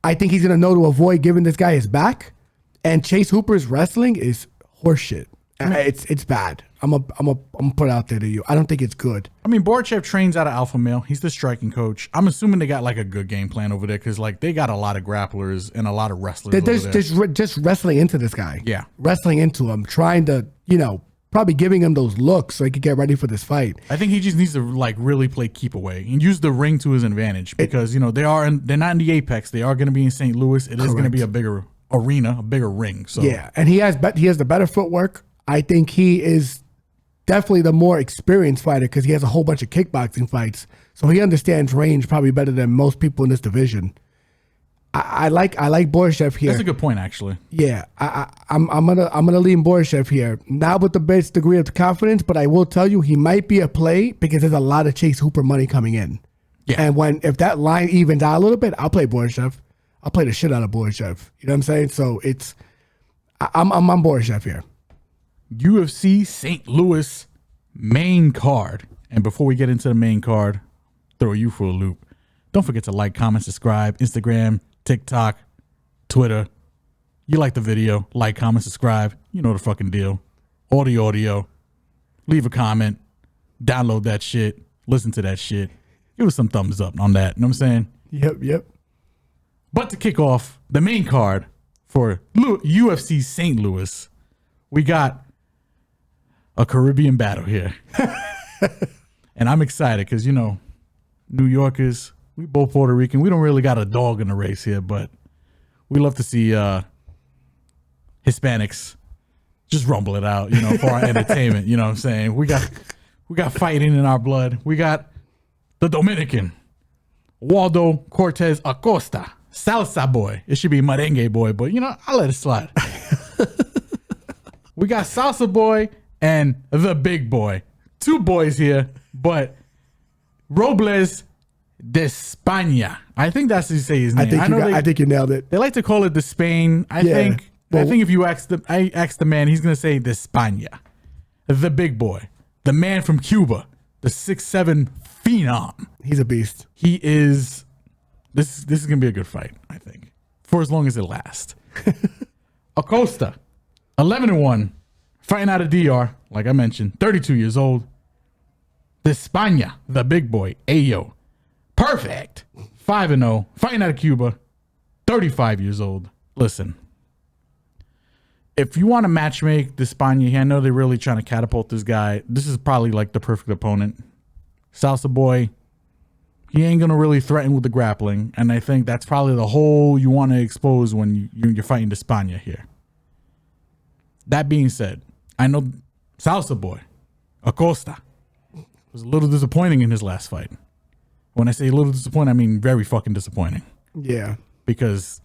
I think he's gonna know to avoid giving this guy his back. And Chase Hooper's wrestling is horseshit. It's bad. I'm a put it out there to you. I don't think it's good. Borshchev trains out of Alpha Male. He's the striking coach. I'm assuming they got a good game plan over there because they got a lot of grapplers and a lot of wrestlers. They're just wrestling into this guy. Yeah, wrestling into him, trying to probably giving him those looks so he could get ready for this fight. I think he just needs to really play keep away and use the ring to his advantage because they're not in the Apex. They are going to be in St. Louis. It is going to be a bigger arena, a bigger ring. So yeah, and he has the better footwork. I think he is definitely the more experienced fighter because he has a whole bunch of kickboxing fights, so he understands range probably better than most people in this division. I like Borshchev here. That's a good point, actually. Yeah, I'm gonna lean Borshchev here. Not with the best degree of confidence, but I will tell you he might be a play because there's a lot of Chase Hooper money coming in. Yeah, and if that line evens out a little bit, I'll play Borshchev. I'll play the shit out of Borshchev. You know what I'm saying? So I'm on Borshchev here. UFC St. Louis main card. And before we get into the main card, throw you for a loop. Don't forget to like, comment, subscribe, Instagram, TikTok, Twitter. You like the video, like, comment, subscribe. You know the fucking deal. Audio. Leave a comment. Download that shit. Listen to that shit. Give us some thumbs up on that. You know what I'm saying? Yep. But to kick off the main card for UFC St. Louis, we got a Caribbean battle here. And I'm excited because, New Yorkers, we both Puerto Rican. We don't really got a dog in the race here, but we love to see Hispanics just rumble it out, for our entertainment. You know what I'm saying? We got fighting in our blood. We got the Dominican, Waldo Cortes-Acosta, Salsa boy. It should be Merengue boy, but, I'll let it slide. We got Salsa boy and the big boy. Two boys here, but Robelis Despaigne. I think that's how you say his name. I think you nailed it. They like to call it Despaigne. I think if you ask the man, he's gonna say Despaigne. The big boy. The man from Cuba. The 6'7" phenom. He's a beast. He is. This is gonna be a good fight, I think, for as long as it lasts. Acosta, 11-1, fighting out of DR, like I mentioned, 32 years old. Despaigne, the big boy, Ayo, perfect, 5-0, fighting out of Cuba, 35 years old. Listen, if you want to matchmake Despaigne, I know they're really trying to catapult this guy. This is probably like the perfect opponent. Salsa boy. He ain't going to really threaten with the grappling. And I think that's probably the hole you want to expose when you're fighting Despaigne here. That being said, I know Salsa Boy, Acosta, was a little disappointing in his last fight. When I say a little disappointing, I mean very fucking disappointing. Yeah. Because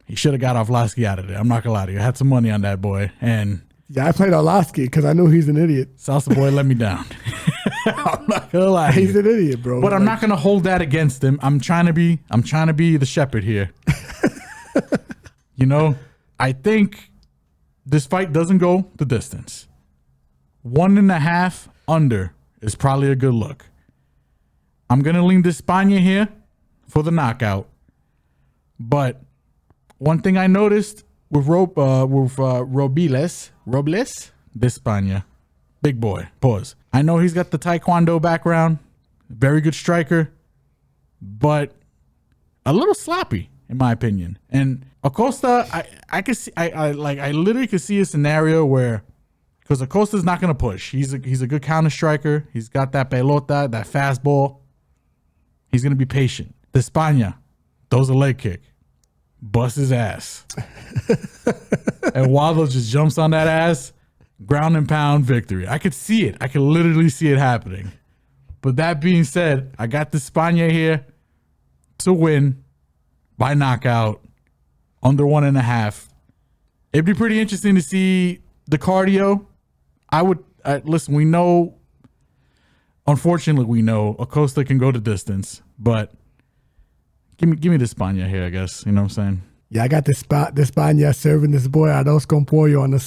he should have got Arlovski out of there. I'm not going to lie to you. I had some money on that boy. And yeah, I played Arlovski because I knew he's an idiot. Salsa Boy let me down. I'm not gonna lie. He's an idiot, bro. But I'm not gonna hold that against him. I'm trying to be the shepherd here. You know, I think this fight doesn't go the distance. 1.5 under is probably a good look. I'm gonna lean Despaigne here for the knockout. But one thing I noticed with Robelis, Despaigne, big boy, pause. I know he's got the Taekwondo background, very good striker, but a little sloppy in my opinion. And Acosta, I could see, I literally could see a scenario where, because Acosta's not going to push. He's a good counter striker. He's got that pelota, that fastball. He's going to be patient. Despaigne throws a leg kick, busts his ass, and Waldo just jumps on that ass. Ground and pound victory. I could see it. I could literally see it happening. But that being said, I got Despaigne here to win by knockout under 1.5. It'd be pretty interesting to see the cardio. Listen, we know, unfortunately, we know Acosta can go the distance, but give me Despaigne here, I guess. You know what I'm saying? Yeah, I got Despaigne serving this boy arroz con pollo on a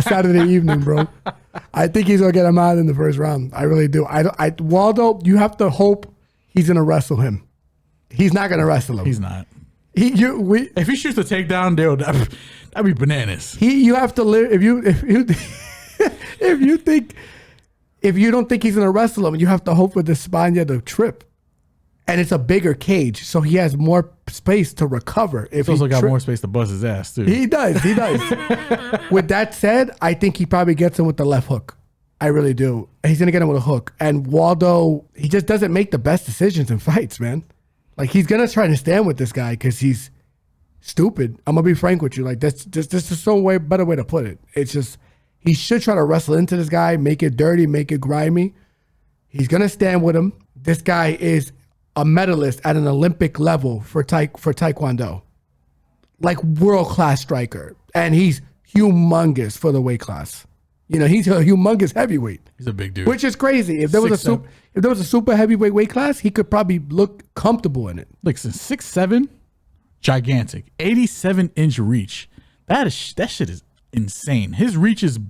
Saturday evening, bro. I think he's gonna get him out in the first round. I really do. Waldo, you have to hope he's gonna wrestle him. He's not gonna wrestle him. He's not. If he shoots the takedown, that'd be bananas. You have to live. If you don't think he's gonna wrestle him, you have to hope for Despaigne to trip. And it's a bigger cage, so he has more space to recover. He's also got more space to bust his ass, too. He does. With that said, I think he probably gets him with the left hook. I really do. He's going to get him with a hook. And Waldo, he just doesn't make the best decisions in fights, man. Like, he's going to try to stand with this guy because he's stupid. I'm going to be frank with you. Like, this is so better way to put it. It's just, he should try to wrestle into this guy, make it dirty, make it grimy. He's going to stand with him. This guy is a medalist at an Olympic level for Taekwondo. Like world-class striker. And he's humongous for the weight class. You know, he's a humongous heavyweight. He's a big dude. Which is crazy. If there was a super heavyweight weight class, he could probably look comfortable in it. Like 6'7", gigantic. 87-inch reach. That shit is insane. His reach is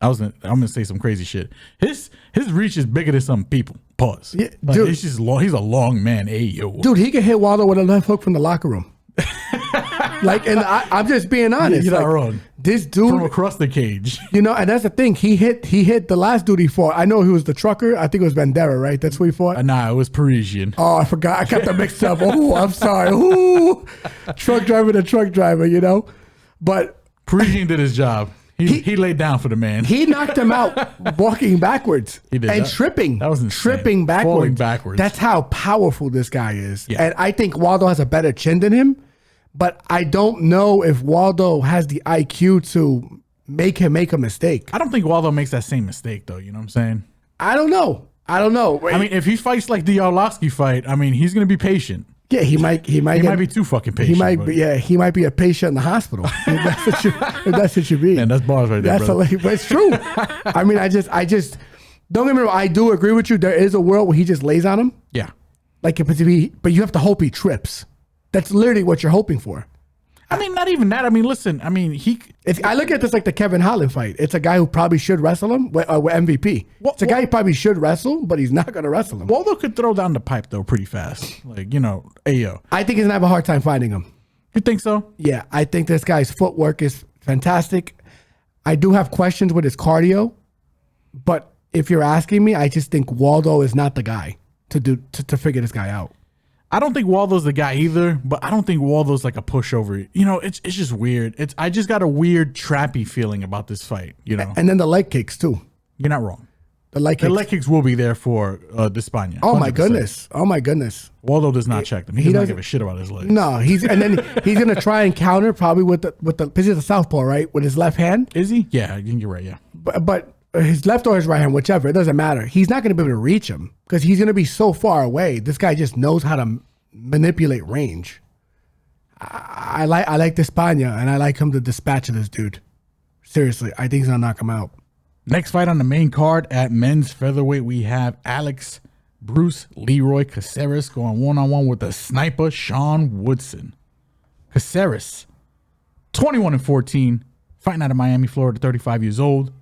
I'm gonna say some crazy shit. His reach is bigger than some people. Pause. Yeah, like, dude, it's just long. He's a long man. Hey, yo. Dude, he can hit Waldo with a left hook from the locker room. Like, and I'm just being honest. You're not wrong. This dude from across the cage. You know, and that's the thing. He hit the last dude he fought. I know he was the trucker. I think it was Bandera, right? That's who he fought. Nah, it was Parisian. Oh, I forgot. I got them mixed up. Oh, I'm sorry. Ooh, truck driver to truck driver. You know, but Parisian did his job. He laid down for the man. He knocked him out walking backwards. He did. And tripping. That was insane. Tripping backwards. Falling backwards. That's how powerful this guy is. Yeah. And I think Waldo has a better chin than him, but I don't know if Waldo has the IQ to make him make a mistake. I don't think Waldo makes that same mistake, though. You know what I'm saying? I don't know. I mean, if he fights like the Arlovski fight, I mean, he's going to be patient. Yeah, he might be too fucking patient. He might be a patient in the hospital. If that's what you mean. And that's bars right there, brother. But it's true. I mean, I just Don't get me wrong. I do agree with you. There is a world where he just lays on him. Yeah. But you have to hope he trips. That's literally what you're hoping for. I mean, not even that. I mean, listen. I mean, I look at this like the Kevin Holland fight. It's a guy who probably should wrestle him with MVP. It's a guy who probably should wrestle, but he's not going to wrestle him. Waldo could throw down the pipe, though, pretty fast. Like, ayo. I think he's going to have a hard time finding him. You think so? Yeah, I think this guy's footwork is fantastic. I do have questions with his cardio, but if you're asking me, I just think Waldo is not the guy to figure this guy out. I don't think Waldo's the guy either, but I don't think Waldo's like a pushover. It's just weird. I just got a weird trappy feeling about this fight. And then the leg kicks too. You're not wrong. The leg kicks will be there for Despaigne. Oh my goodness! Oh my goodness! Waldo does not check them. He doesn't give a shit about his legs. No, he's gonna try and counter probably with the he's a southpaw, right? With his left hand. Is he? Yeah, you're right. Yeah. But his left or his right hand, whichever, it doesn't matter. He's not going to be able to reach him because he's going to be so far away. This guy just knows how to manipulate range. I like Despaigne, and I like him to dispatch this dude. Seriously, I think he's going to knock him out. Next fight on the main card at men's featherweight, we have Alex Bruce Leroy Caceres going one-on-one with the sniper Sean Woodson. Caceres, 21-14, fighting out of Miami, Florida, 35 years old.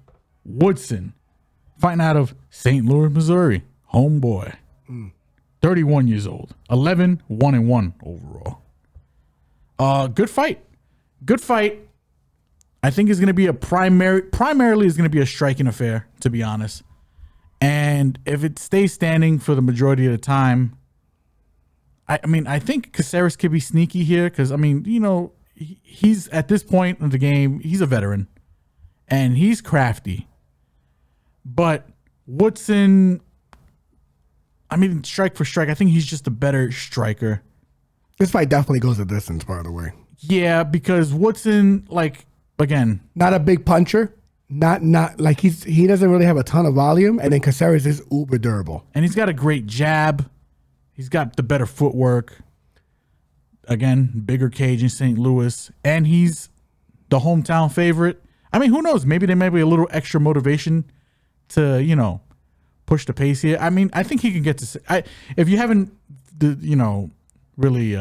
Woodson, fighting out of St. Louis, Missouri, homeboy, 31 years old, 11-1-1 overall. Good fight. I think it's going to be primarily is going to be a striking affair, to be honest. And if it stays standing for the majority of the time, I think Caceres could be sneaky here because, he's at this point of the game, he's a veteran and he's crafty. But Woodson, strike for strike, I think he's just a better striker. This fight definitely goes the distance, by the way. Yeah, because Woodson, again, not a big puncher, not like he doesn't really have a ton of volume, and then Caceres is uber durable. And he's got a great jab. He's got the better footwork. Again, bigger cage in St. Louis, and he's the hometown favorite. Who knows? Maybe there may be a little extra motivation to, push the pace here. I think he can get to. If you haven't, really,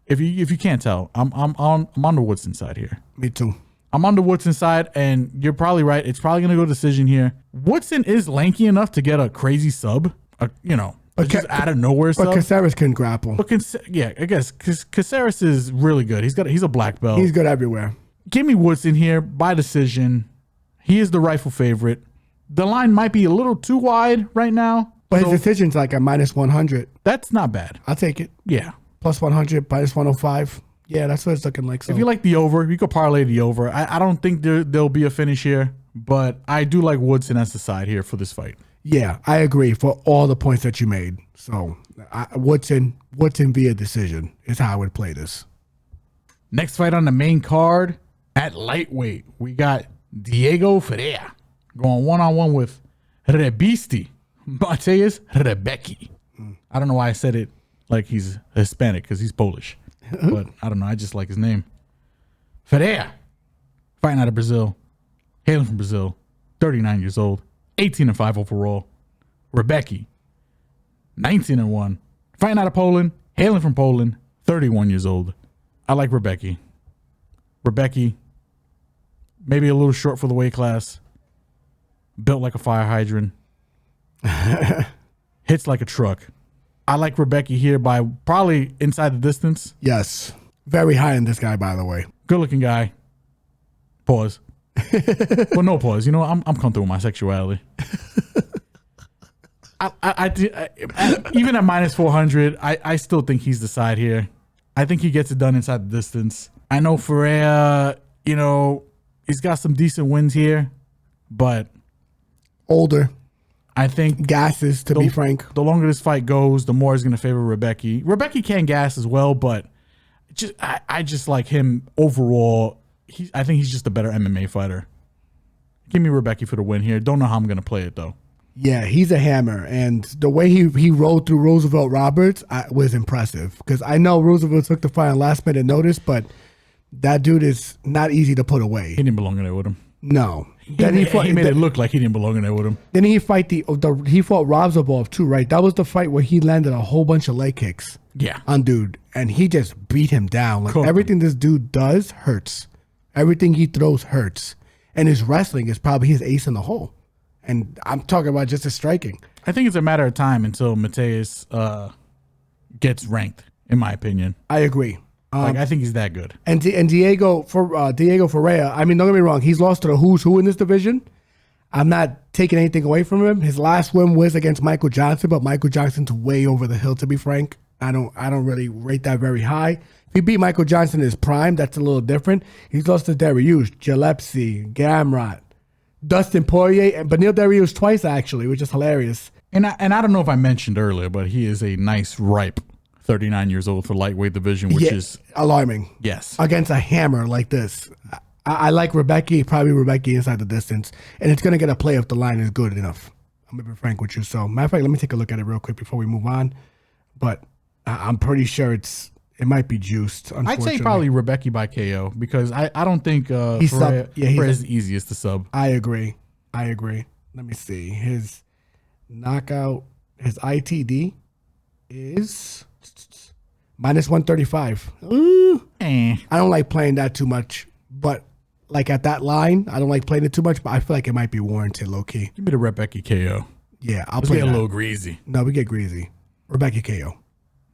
if you can't tell, I'm on the Woodson side here. Me too. I'm on the Woodson side, and you're probably right. It's probably going to go decision here. Woodson is lanky enough to get a crazy sub, just out of nowhere sub. But Caceres can grapple. I guess Caceres is really good. He's a black belt. He's good everywhere. Give me Woodson here by decision. He is the rightful favorite. The line might be a little too wide right now. But his decision's like a -100. That's not bad. I'll take it. Yeah. +100, -105. Yeah, that's what it's looking like. So. If you like the over, you could parlay the over. I don't think there'll be a finish here, but I do like Woodson as the side here for this fight. Yeah, I agree for all the points that you made. So Woodson via decision is how I would play this. Next fight on the main card at lightweight, we got Diego Ferreira going one-on-one with Rębecki, Mateusz Rębecki. I don't know why I said it like he's Hispanic because he's Polish. But I don't know. I just like his name. Ferreira, fighting out of Brazil, hailing from Brazil, 39 years old, 18-5 overall. Rębecki, 19-1, fighting out of Poland, hailing from Poland, 31 years old. I like Rębecki. Rębecki, maybe a little short for the weight class, built like a fire hydrant, hits like a truck. I like Rębecki here by probably inside the distance. Yes. Very high in this guy, by the way. Good looking guy. Pause. Well, no pause. I'm comfortable with my sexuality. I even at -400, I still think he's the side here. I think he gets it done inside the distance. I know Ferreira, he's got some decent wins here, but older. I think gasses, to be frank. The longer this fight goes, the more he's going to favor Rębecki. Rębecki can gas as well, but I just like him overall. I think he's just a better MMA fighter. Give me Rębecki for the win here. Don't know how I'm going to play it, though. Yeah, he's a hammer. And the way he rode through Roosevelt Roberts was impressive. Because I know Roosevelt took the fight on last minute notice, but that dude is not easy to put away. He didn't belong in there with him. No. He made it look like he didn't belong in there with him. Then he fought he fought Robzabov too, right? That was the fight where he landed a whole bunch of leg kicks. Yeah. On dude, and he just beat him down. Like Cool. everything this dude does hurts. Everything he throws hurts. And his wrestling is probably his ace in the hole. And I'm talking about just his striking. I think it's a matter of time until Mateusz gets ranked, in my opinion. I agree. I think he's that good. And Diego Ferreira, I mean, don't get me wrong, he's lost to the who's who in this division. I'm not taking anything away from him. His last win was against Michael Johnson, but Michael Johnson's way over the hill, to be frank. I don't really rate that very high. If he beat Michael Johnson in his prime, that's a little different. He's lost to Derrick Lewis, Gillespie, Gamrot, Dustin Poirier, and Beneil Dariush twice, actually, which is hilarious. And I don't know if I mentioned earlier, but he is a nice, ripe 39 years old for lightweight division, which is alarming. Yes. Against a hammer like this. I like Rębecki, probably Rębecki inside the distance, and it's going to get a play if the line is good enough. I'm going to be frank with you. So, matter of fact, let me take a look at it real quick before we move on. But I'm pretty sure it might be juiced. I'd say probably Rębecki by KO because I don't think Ferreira is the easiest to sub. I agree. Let me see. His knockout, his ITD is minus 135. I don't like playing that too much, but like at that line, I don't like playing it too much, but I feel like it might be warranted low key. Give me the Rębecki KO. Yeah, I'll Let's play get that. a little greasy. No, we get greasy. Rębecki KO.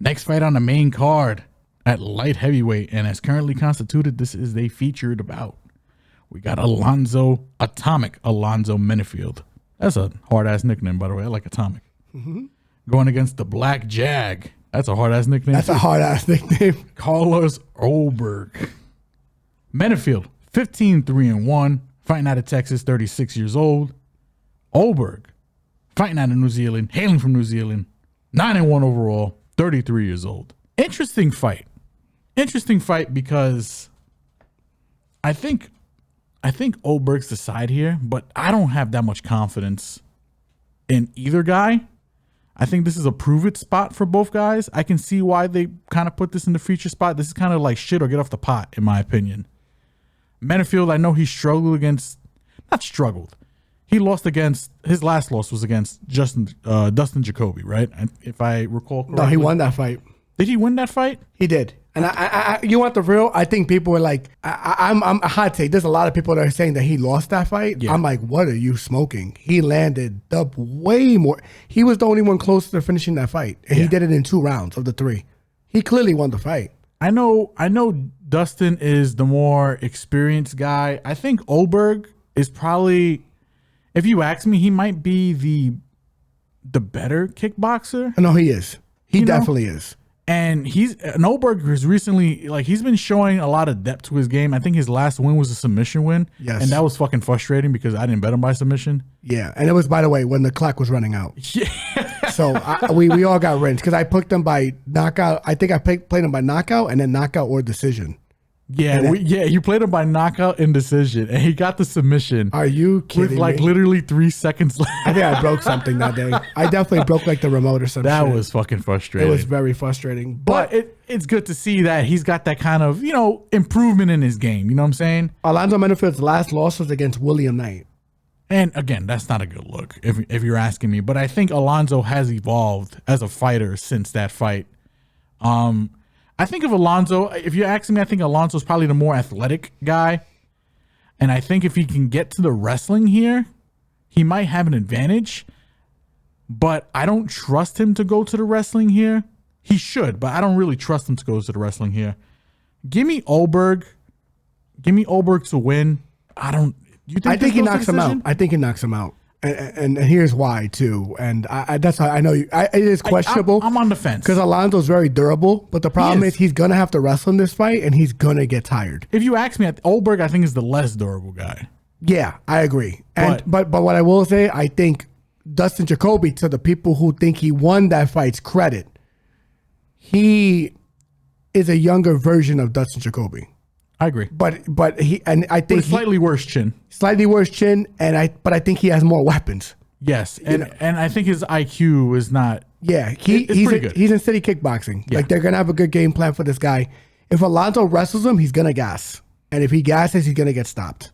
Next fight on the main card at light heavyweight, and as currently constituted, this is a featured bout. We got Atomic Alonzo Menifield. That's a hard-ass nickname, by the way. I like Atomic. Mm-hmm. Going against the Black Jag. That's a hard-ass nickname. That's a hard-ass nickname. Carlos Oberg. Menifield, 15-3-1, fighting out of Texas, 36 years old. Oberg, fighting out of New Zealand, hailing from New Zealand, 9-1 overall, 33 years old. Interesting fight because I think Oberg's the side here, but I don't have that much confidence in either guy. I think this is a prove it spot for both guys. I can see why they kind of put this in the feature spot. This is kind of like shit or get off the pot, in my opinion. Menifield, I know he struggled against, not struggled. He lost against, his last loss was against Dustin Jacoby, right? If I recall correctly. No, he won that fight. Did he win that fight? He did. And I you want the real? I think people were like, I'm a hot take. There's a lot of people that are saying that he lost that fight. Yeah. I'm like, what are you smoking? He landed up way more. He was the only one close to finishing that fight, and he did it in 2 rounds of the 3. He clearly won the fight. I know. Dustin is the more experienced guy. I think Oberg is probably, if you ask me, he might be the better kickboxer. No, he is. He definitely is. And Oberg has recently, he's been showing a lot of depth to his game. I think his last win was a submission win. Yes. And that was fucking frustrating because I didn't bet him by submission. Yeah. And it was, by the way, when the clock was running out. Yeah. So we all got rinsed because I picked him by knockout. I think I played him by knockout and then knockout or decision. Yeah, you played him by knockout and decision, and he got the submission. Are you kidding with me? Literally 3 seconds left. I think I broke something that day. I definitely broke the remote or something. That was fucking frustrating. It was very frustrating. But it's good to see that he's got that kind of, improvement in his game. You know what I'm saying? Alonzo Menifield's last loss was against William Knight. And again, that's not a good look if you're asking me. But I think Alonzo has evolved as a fighter since that fight. I think of Alonzo, if you're asking me, I think Alonzo's probably the more athletic guy. And I think if he can get to the wrestling here, he might have an advantage. But I don't trust him to go to the wrestling here. He should, but I don't really trust him to go to the wrestling here. Give me Oberg. Give me Oberg to win. I think he knocks him out. I think he knocks him out. And here's why too, and that's how I know you. It is questionable. I'm on the fence because Alonzo's very durable, but the problem is he's gonna have to wrestle in this fight, and he's gonna get tired. If you ask me, Oberg, I think is the less durable guy. Yeah, I agree. But what I will say, I think Dustin Jacoby, to the people who think he won that fight's credit, he is a younger version of Dustin Jacoby. I agree, but I think slightly worse chin, and I think he has more weapons. Yes, and I think his IQ is not. Yeah, he's pretty good. He's in city kickboxing. Yeah. They're gonna have a good game plan for this guy. If Alonzo wrestles him, he's gonna gas, and if he gasses, he's gonna get stopped.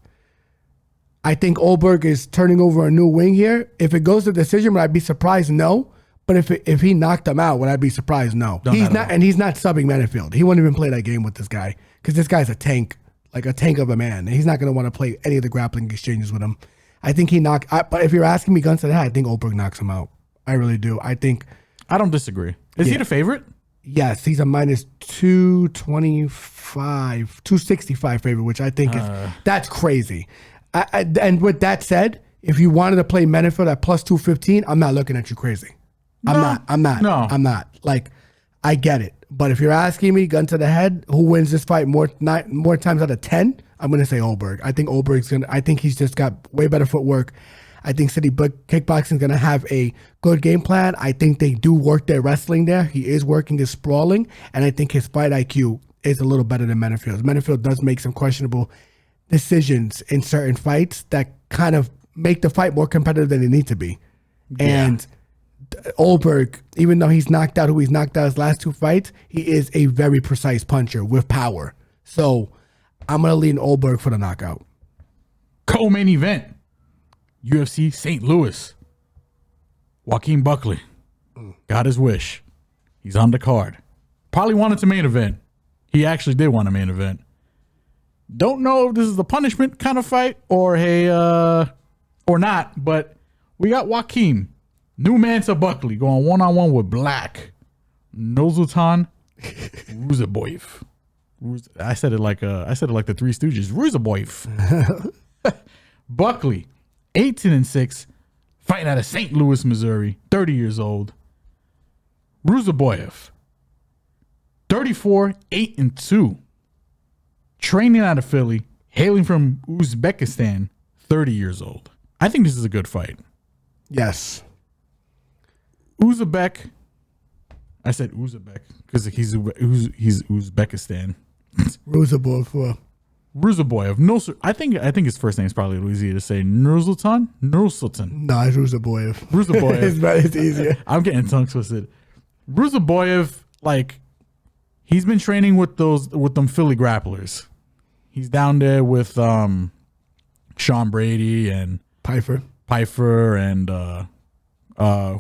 I think Oldberg is turning over a new wing here. If it goes to decision, would I be surprised? No. But if he knocked him out, would I be surprised? No. He's not, and he's not subbing Mennefield. He wouldn't even play that game with this guy because this guy's a tank, like a tank of a man. And he's not going to want to play any of the grappling exchanges with him. I think he knocked. But if you're asking me guns to the head, I think Oldberg knocks him out. I really do. I don't disagree. Is he the favorite? Yes, he's a minus 225, 265 favorite, which I think that's crazy. And with that said, if you wanted to play Mennefield at plus 215, I'm not looking at you crazy. I'm not. Like, I get it. But if you're asking me, gun to the head, who wins this fight more times out of 10, I'm going to say Oldberg. I think he's just got way better footwork. I think City Kickboxing is going to have a good game plan. I think they do work their wrestling there. He is working his sprawling, and I think his fight IQ is a little better than Mennefield. Mennefield does make some questionable decisions in certain fights that kind of make the fight more competitive than it needs to be. Yeah. And Oldberg, even though he's knocked out who he's knocked out his last two fights, he is a very precise puncher with power. So I'm going to lean Oldberg for the knockout. Co-main event. UFC St. Louis. Joaquin Buckley got his wish. He's on the card. Probably wanted to main event. He actually did want a main event. Don't know if this is the punishment kind of fight or or not, but we got Joaquin, new man to Buckley, going one-on-one with Black Nursultan Ruziboyev. I said it like the Three Stooges. Ruziboyev. Buckley, 18-6, fighting out of St. Louis, Missouri, 30 years old. Ruziboyev, 34, 8-2, training out of Philly, hailing from Uzbekistan, 30 years old. I think this is a good fight. Yes. Uzbek. I said Uzbek because he's Uzbekistan. Ruziboyev. No, I think his first name is probably a little easier to say. Nursultan. No, it's Ruziboyev. It's easier. I'm getting tongue twisted. Ruziboyev, like, he's been training with them Philly grapplers. He's down there with Sean Brady and Pfeiffer and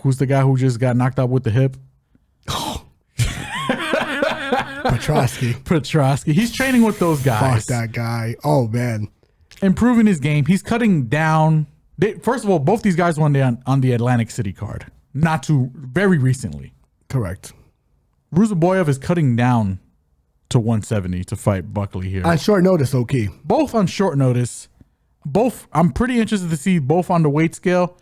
who's the guy who just got knocked out with the hip? Petrosky. He's training with those guys. Fuck that guy. Oh, man. Improving his game. He's cutting down. First of all, both these guys won on the Atlantic City card. Very recently. Correct. Ruziboyev is cutting down to 170 to fight Buckley here. On short notice, okay. Both on short notice. I'm pretty interested to see both on the weight scale.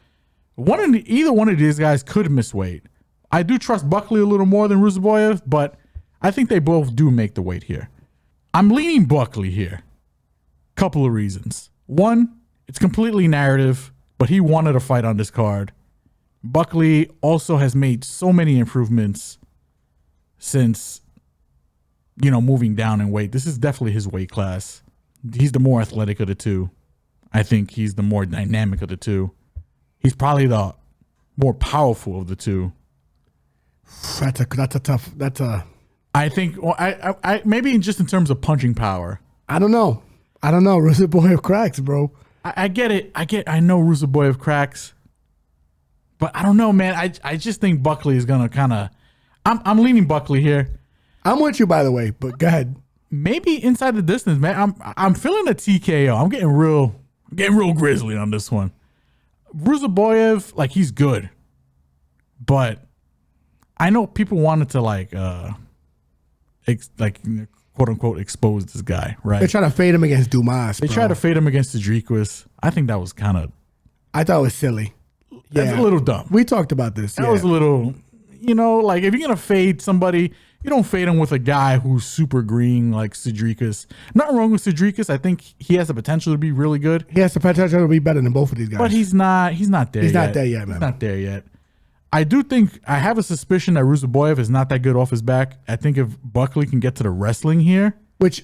Either one of these guys could miss weight. I do trust Buckley a little more than Ruziboyev, but I think they both do make the weight here. I'm leaning Buckley here. Couple of reasons. One, it's completely narrative, but he wanted a fight on this card. Buckley also has made so many improvements since, moving down in weight. This is definitely his weight class. He's the more athletic of the two. I think he's the more dynamic of the two. He's probably the more powerful of the two. That's a tough. I think. Well, I maybe just in terms of punching power. I don't know. Ruziboyev cracks, bro. I get it. I know Ruziboyev cracks, but I don't know, man. I just think Buckley is gonna kind of. I'm leaning Buckley here. I'm with you, by the way, but go ahead. Maybe inside the distance, man. I'm feeling a TKO. I'm getting real grisly on this one. Ruziboyev, like, he's good, but I know people wanted to quote unquote expose this guy, right? They're trying to fade him against Dumas. They tried to fade him against Tadriquis. I think that was kind of. I thought it was silly. That's a little dumb. We talked about this. That was a little, like, if you're gonna fade somebody, you don't fade him with a guy who's super green like Tadriquis. Nothing wrong with Tadriquis. I think he has the potential to be really good. He has the potential to be better than both of these guys. But he's not there yet. He's not there yet, man. He's not there yet. I do think, I have a suspicion that Ruziboyev is not that good off his back. I think if Buckley can get to the wrestling here, which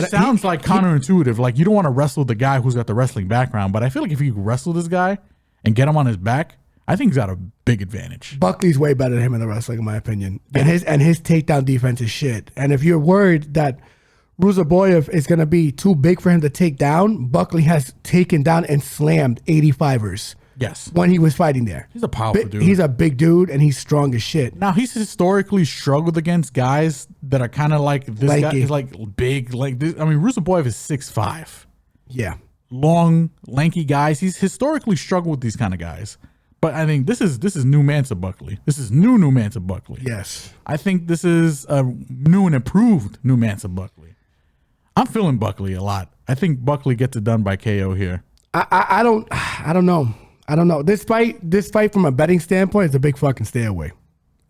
sounds like counterintuitive. Like, you don't want to wrestle the guy who's got the wrestling background, but I feel like if you wrestle this guy and get him on his back, I think he's got a big advantage. Buckley's way better than him in the wrestling, in my opinion. And his takedown defense is shit. And if you're worried that Ruzaboyev is going to be too big for him to take down. Buckley has taken down and slammed 85ers. Yes. When he was fighting there. He's a powerful dude. He's a big dude, and he's strong as shit. Now, he's historically struggled against guys that are kind of like this Lanky. guy is like big. Like this. I mean, Ruzaboyev is 6'5". Yeah. Long, lanky guys. He's historically struggled with these kind of guys. But I think this is new Mansa Buckley. This is new Mansa Buckley. Yes. I think this is a new and improved new Mansa Buckley. I'm feeling Buckley a lot. I think Buckley gets it done by KO here. I don't know. This fight from a betting standpoint is a big fucking stay away.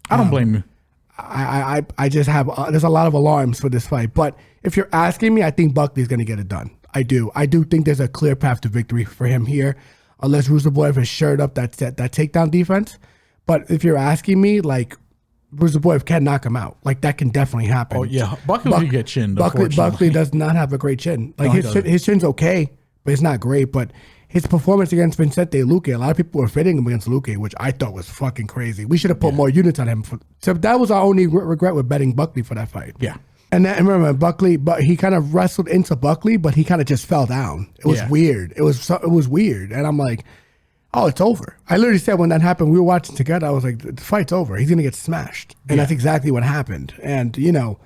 I don't blame you. I just have there's a lot of alarms for this fight. But if you're asking me, I think Buckley's going to get it done. I do think there's a clear path to victory for him here, unless Ruzaboyev has shored up that takedown defense. But if you're asking me, like, Ruzaboyev can knock him out. Like, that can definitely happen. Oh yeah, Buckley will get chinned. Buckley does not have a great chin. Like, no, his chin's okay, but it's not great. But his performance against Vicente Luque, a lot of people were fitting him against Luque, which I thought was fucking crazy. We should have put more units on him. So that was our only regret with betting Buckley for that fight. Yeah. And remember, Buckley, but he kind of wrestled into Buckley, but he kind of just fell down. It was weird. It was weird. And I'm like, oh, it's over. I literally said when that happened, we were watching together, I was like, the fight's over. He's going to get smashed. And that's exactly what happened. And,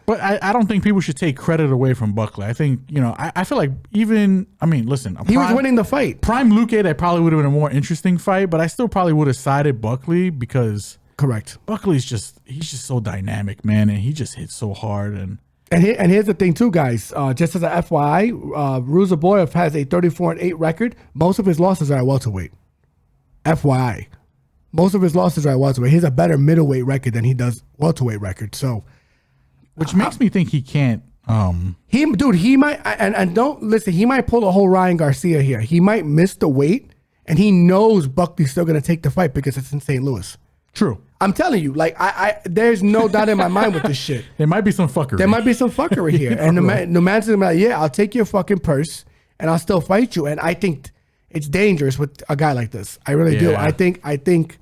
But I don't think people should take credit away from Buckley. I think, I feel like listen. He was winning the fight. Prime Luque, that probably would have been a more interesting fight, but I still probably would have sided Buckley because... Correct. Buckley's he's just so dynamic, man, and he just hits so hard. And here's the thing, too, guys. Just as a FYI, Ruzaboyev has a 34-8 record. Most of his losses are at welterweight. FYI. Most of his losses are at welterweight. He has a better middleweight record than he does welterweight record. So, which makes me think he can't. He might, and don't listen, he might pull a whole Ryan Garcia here. He might miss the weight, and he knows Buckley's still going to take the fight because it's in St. Louis. True. I'm telling you, like, there's no doubt in my mind with this shit. There might be some fuckery. Here. And the man's gonna be like, yeah, I'll take your fucking purse and I'll still fight you. And I think it's dangerous with a guy like this. I really do. I think I didn't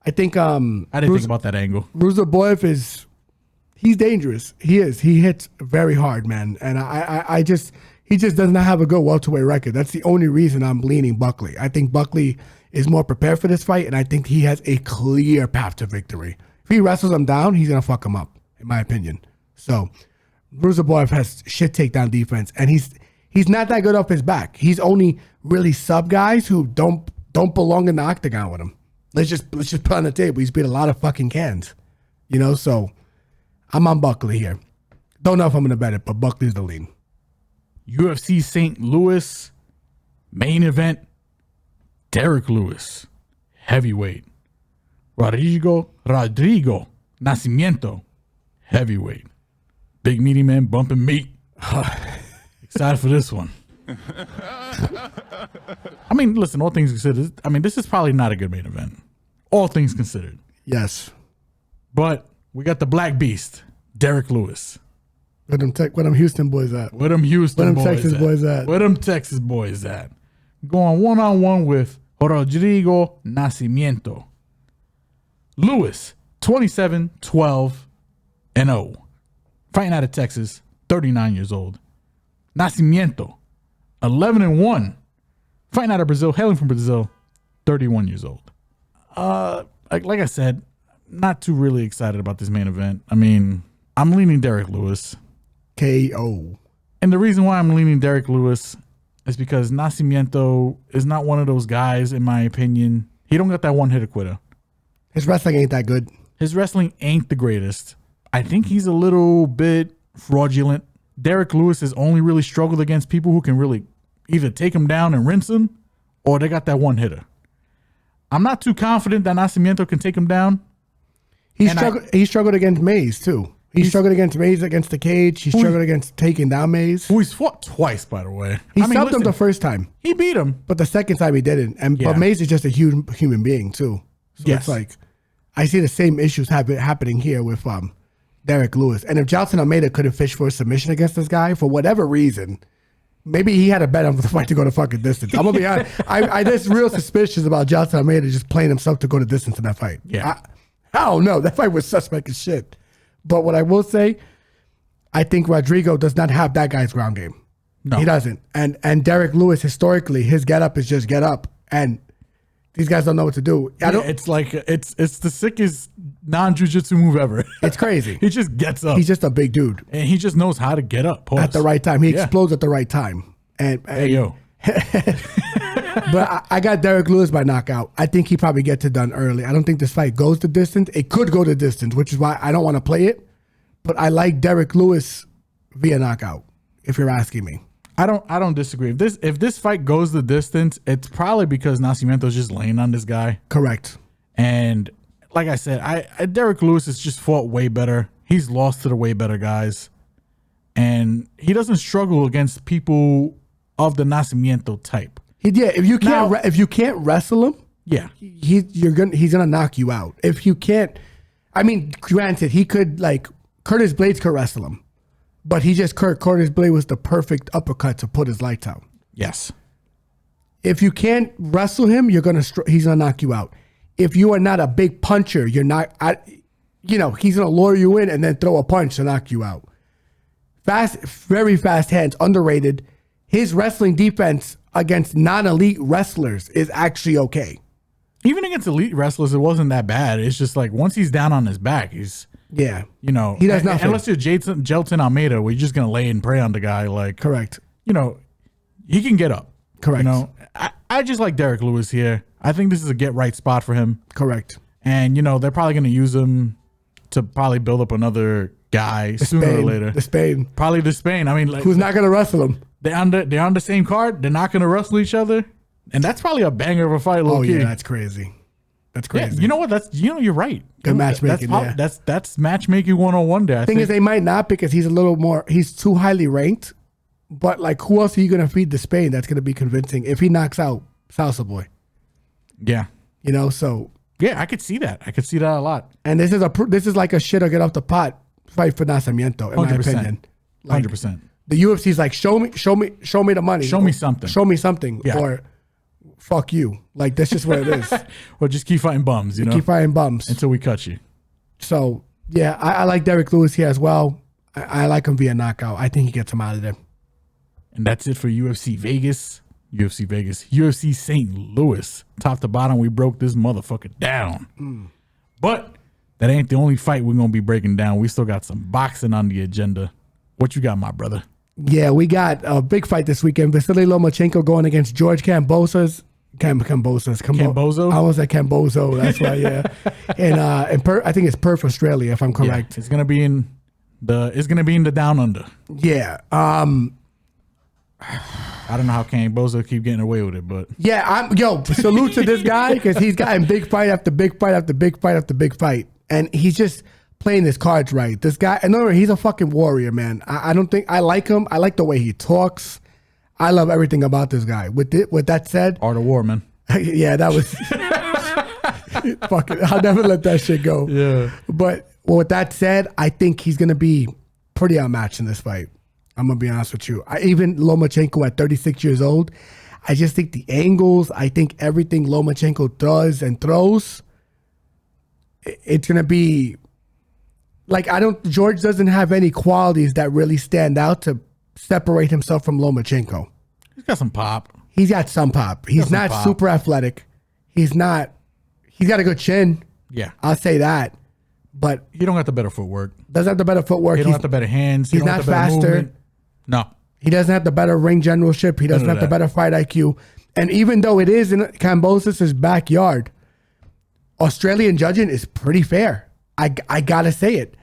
think about that angle. Ruzaboyev he's dangerous. He is. He hits very hard, man. And he just does not have a good welterweight record. That's the only reason I'm leaning Buckley. I think Buckley is more prepared for this fight, and I think he has a clear path to victory. If he wrestles him down, he's going to fuck him up, in my opinion. So, Ruzaboyev has shit takedown defense, and he's not that good off his back. He's only really sub guys who don't belong in the octagon with him. Let's just put on the table. He's beat a lot of fucking cans. So I'm on Buckley here. Don't know if I'm going to bet it, but Buckley's the lead. UFC St. Louis, main event. Derrick Lewis, heavyweight. Rodrigo Nascimento, heavyweight. Big meaty man bumping meat. Excited for this one. Listen, all things considered, this is probably not a good main event. All things considered. Yes. But we got the Black Beast, Derrick Lewis. Where them Houston boys at? Where them Texas boys at? Where them Texas boys at? Going one-on-one with Rodrigo Nascimento. Lewis, 27-12-0. Fighting out of Texas, 39 years old. Nascimento, 11-1. Fighting out of Brazil, hailing from Brazil, 31 years old. Like I said, not too really excited about this main event. I'm leaning Derrick Lewis. KO. And the reason why I'm leaning Derrick Lewis is because Nascimento is not one of those guys, in my opinion. He don't got that one-hitter quitter. His wrestling ain't that good. His wrestling ain't the greatest. I think he's a little bit fraudulent. Derrick Lewis has only really struggled against people who can really either take him down and rinse him, or they got that one-hitter. I'm not too confident that Nascimento can take him down. He struggled against Mays, too. He struggled against Mays against the cage. He struggled against taking down Mays. Who he's fought twice, by the way. He subbed him the first time. He beat him. But the second time he didn't. But Mays is just a human being, too. So it's like, I see the same issues happening here with Derrick Lewis. And if Johnson Almeida couldn't fish for a submission against this guy, for whatever reason, maybe he had a bet on the fight to go the fucking distance. I'm going to be honest. I just real suspicious about Johnson Almeida just playing himself to go the distance in that fight. Yeah. I don't know. That fight was suspect as shit. But what I will say, I think Rodrigo does not have that guy's ground game. No. He doesn't. And Derrick Lewis, historically, his get up is just get up. And these guys don't know what to do. It's like it's the sickest non-jiu-jitsu move ever. It's crazy. He just gets up. He's just a big dude. And he just knows how to get up. Pause. At the right time. He explodes at the right time. And hey, yo. But I got Derrick Lewis by knockout. I think he probably gets it done early. I don't think this fight goes the distance. It could go the distance, which is why I don't want to play it. But I like Derrick Lewis via knockout, if you're asking me. I don't disagree. If this fight goes the distance, it's probably because Nascimento's just laying on this guy. Correct. And like I said, Derrick Lewis has just fought way better. He's lost to the way better guys. And he doesn't struggle against people of the Nascimento type. If you can't wrestle him, yeah, he's gonna knock you out. If you can't, I mean, granted, he could Curtis Blades could wrestle him, but Curtis Blade was the perfect uppercut to put his lights out. Yes. If you can't wrestle him, he's gonna knock you out. If you are not a big puncher, you're not. He's gonna lure you in and then throw a punch to knock you out. Fast, very fast hands, underrated. His wrestling defense against non-elite wrestlers is actually okay. Even against elite wrestlers, it wasn't that bad. It's just like once he's down on his back, he does nothing. Unless you're Jelton Almeida, where you're just gonna lay and pray on the guy. Correct. He can get up. Correct. I just like Derrick Lewis here. I think this is a get right spot for him. Correct. And they're probably gonna use him to probably build up another guy sooner or later. Despaigne. Probably Despaigne. I mean, who's not gonna wrestle him? They're on the same card. They're not gonna wrestle each other, and that's probably a banger of a fight. Oh yeah, that's crazy. That's crazy. Yeah, you know what? You're right. Good matchmaking. That's matchmaking 101 there. Thing is, they might not because he's too highly ranked. But who else are you gonna feed Despaigne that's gonna be convincing if he knocks out Salsa Boy? Yeah. So yeah, I could see that. I could see that a lot. And this is like a shit or get off the pot fight for Nascimento, in 100%. My opinion. 100%. The UFC's like, show me the money. Show me something. Show me something. Yeah. Or fuck you. That's just what it is. Or just keep fighting bums, Keep fighting bums. Until we cut you. So, yeah, I like Derrick Lewis here as well. I like him via knockout. I think he gets him out of there. And that's it for UFC Vegas. UFC St. Louis. Top to bottom, we broke this motherfucker down. But that ain't the only fight we're going to be breaking down. We still got some boxing on the agenda. What you got, my brother? Yeah, we got a big fight this weekend. Vasyl Lomachenko going against George Kambosos. Kambosos? I was at Kamboso. That's why, yeah. And I think it's Perth, Australia, if I'm correct. Yeah, it's gonna be in the down under. Yeah. I don't know how Kamboso keep getting away with it, but yeah, salute to this guy because he's gotten big fight after big fight after big fight after big fight, and he's just playing his cards right. This guy, and he's a fucking warrior, man. I don't think I like him. I like the way he talks. I love everything about this guy. With that said, Art of War, man. Yeah, that was fuck it. I'll never let that shit go. Yeah. But with that said, I think he's gonna be pretty outmatched in this fight. I'm gonna be honest with you. Even Lomachenko at 36 years old, I just think the angles, I think everything Lomachenko does and throws, it's gonna be George doesn't have any qualities that really stand out to separate himself from Lomachenko. He's got some pop. He's got some pop. He's not super athletic. He's got a good chin. Yeah. I'll say that. But he don't got the better footwork. Doesn't have the better footwork. He don't have the better hands. He's not faster. Movement. No. He doesn't have the better ring generalship. He doesn't have the better fight IQ. And even though it is in Kambosos' backyard, Australian judging is pretty fair. I gotta say it.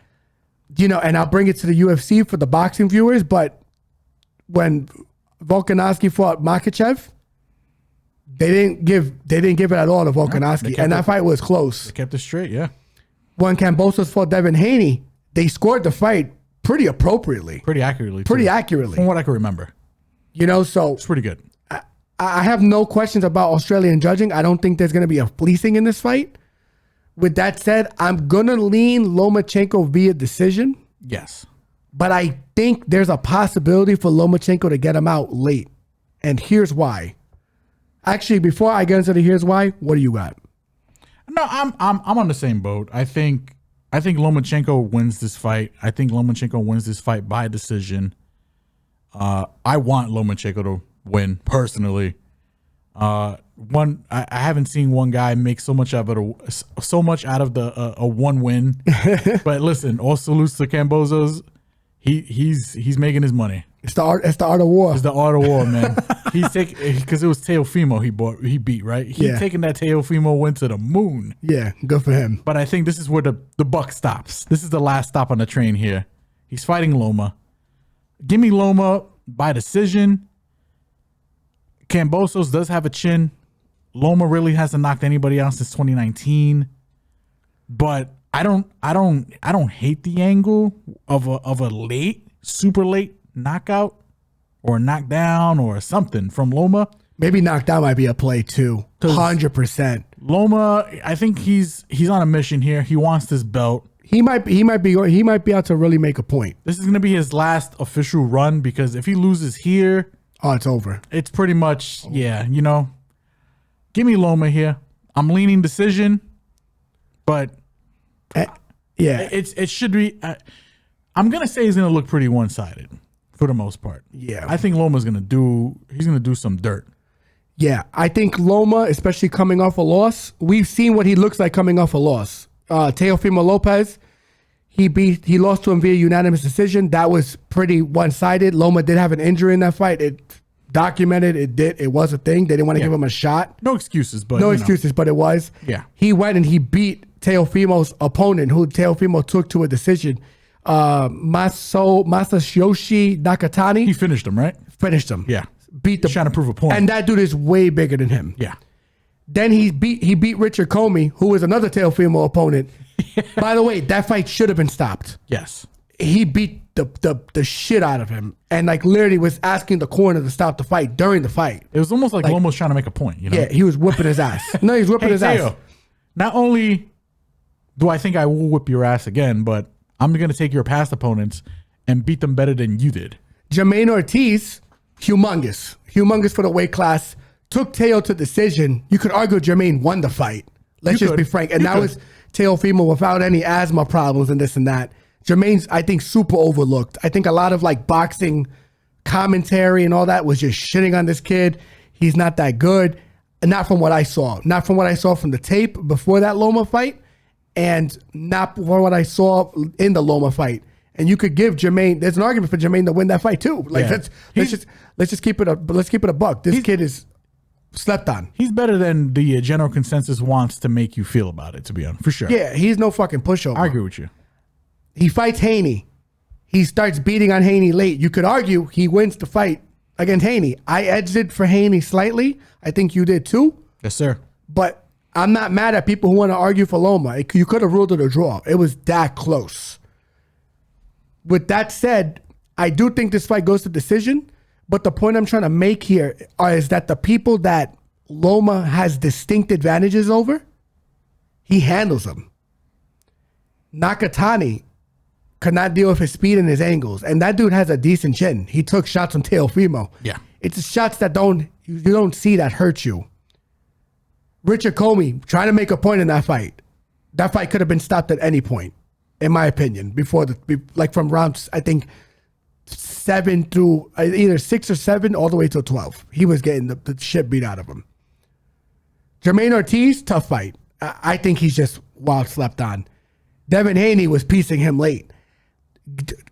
And I'll bring it to the UFC for the boxing viewers, but when Volkanovski fought Makhachev, they didn't give it at all to Volkanovski, and that fight was close. They kept it straight, yeah. When Kambosos fought Devin Haney, they scored the fight pretty appropriately. Pretty accurately. From what I can remember. So it's pretty good. I have no questions about Australian judging. I don't think there's going to be a fleecing in this fight. With that said, I'm going to lean Lomachenko via decision. Yes. But I think there's a possibility for Lomachenko to get him out late. And here's why. Actually, before I get into the here's why, what do you got? No, I'm on the same boat. I think I think Lomachenko wins this fight. I think Lomachenko wins this fight by decision. I want Lomachenko to win personally. I haven't seen one guy make so much out of a one win. But listen, all salutes to Kambosos. He's making his money. It's the art of war. It's the art of war, man. He's taking, because it was Teofimo he beat, right? He's taking that Teofimo win to the moon. Yeah, good for him. But I think this is where the buck stops. This is the last stop on the train here. He's fighting Loma. Give me Loma by decision. Kambosos does have a chin. Loma really hasn't knocked anybody out since 2019. But I don't hate the angle of a late, super late knockout or knockdown or something from Loma. Maybe knockdown might be a play too. 100%. Loma, I think he's on a mission here. He wants this belt. He might be out to really make a point. This is going to be his last official run, because if he loses here, it's over. It's pretty much, give me Loma here. I'm leaning decision, but it should be. I'm going to say he's going to look pretty one-sided for the most part. Yeah. I think Loma's going to do some dirt. Yeah, I think Loma, especially coming off a loss, we've seen what he looks like coming off a loss. Teofimo Lopez, he lost to him via unanimous decision. That was pretty one-sided. Loma did have an injury in that fight. It documented. It was a thing. They didn't want to give him a shot. No excuses, but but it was. Yeah. He went and he beat Teofimo's opponent, who Teofimo took to a decision. Masayoshi Nakatani. He finished him, right? Finished him. Yeah. Beat trying to prove a point. And that dude is way bigger than him. Yeah. Then he beat Richard Comey, who was another Teofimo opponent. By the way, that fight should have been stopped. Yes. He beat the shit out of him, and like literally was asking the corner to stop the fight during the fight. It was almost like Loma was trying to make a point, Yeah, he was whipping his ass. No, he was whipping his ass. Not only do I think I will whip your ass again, but I'm going to take your past opponents and beat them better than you did. Jermaine Ortiz, humongous for the weight class. Took Teo to decision. You could argue Jermaine won the fight. Let's just be frank. And that was Teofimo without any asthma problems and this and that. Jermaine's, I think, super overlooked. I think a lot of like boxing commentary and all that was just shitting on this kid. He's not that good. And not from what I saw. Not from what I saw from the tape before that Loma fight. And not from what I saw in the Loma fight. And you could give Jermaine, there's an argument for Jermaine to win that fight too. Like let's just keep it a buck. This kid is slept on. He's better than the general consensus wants to make you feel about it, to be honest, for sure. Yeah, he's no fucking pushover. I agree with you. He fights Haney. He starts beating on Haney late. You could argue he wins the fight against Haney. I edged it for Haney slightly. I think you did too. Yes, sir. But I'm not mad at people who want to argue for Loma. You could have ruled it a draw. It was that close. With that said, I do think this fight goes to decision. But the point I'm trying to make here is that the people that Loma has distinct advantages over, he handles them. Nakatani could not deal with his speed and his angles. And that dude has a decent chin. He took shots on Teofimo. Yeah. It's shots that you don't see that hurt you. Richard Comey trying to make a point in that fight. That fight could have been stopped at any point, in my opinion, from rounds, I think, 7 through either 6 or 7 all the way to 12. He was getting the shit beat out of him. Jermaine Ortiz, tough fight. I think he's just wild slept on. Devin Haney was piecing him late.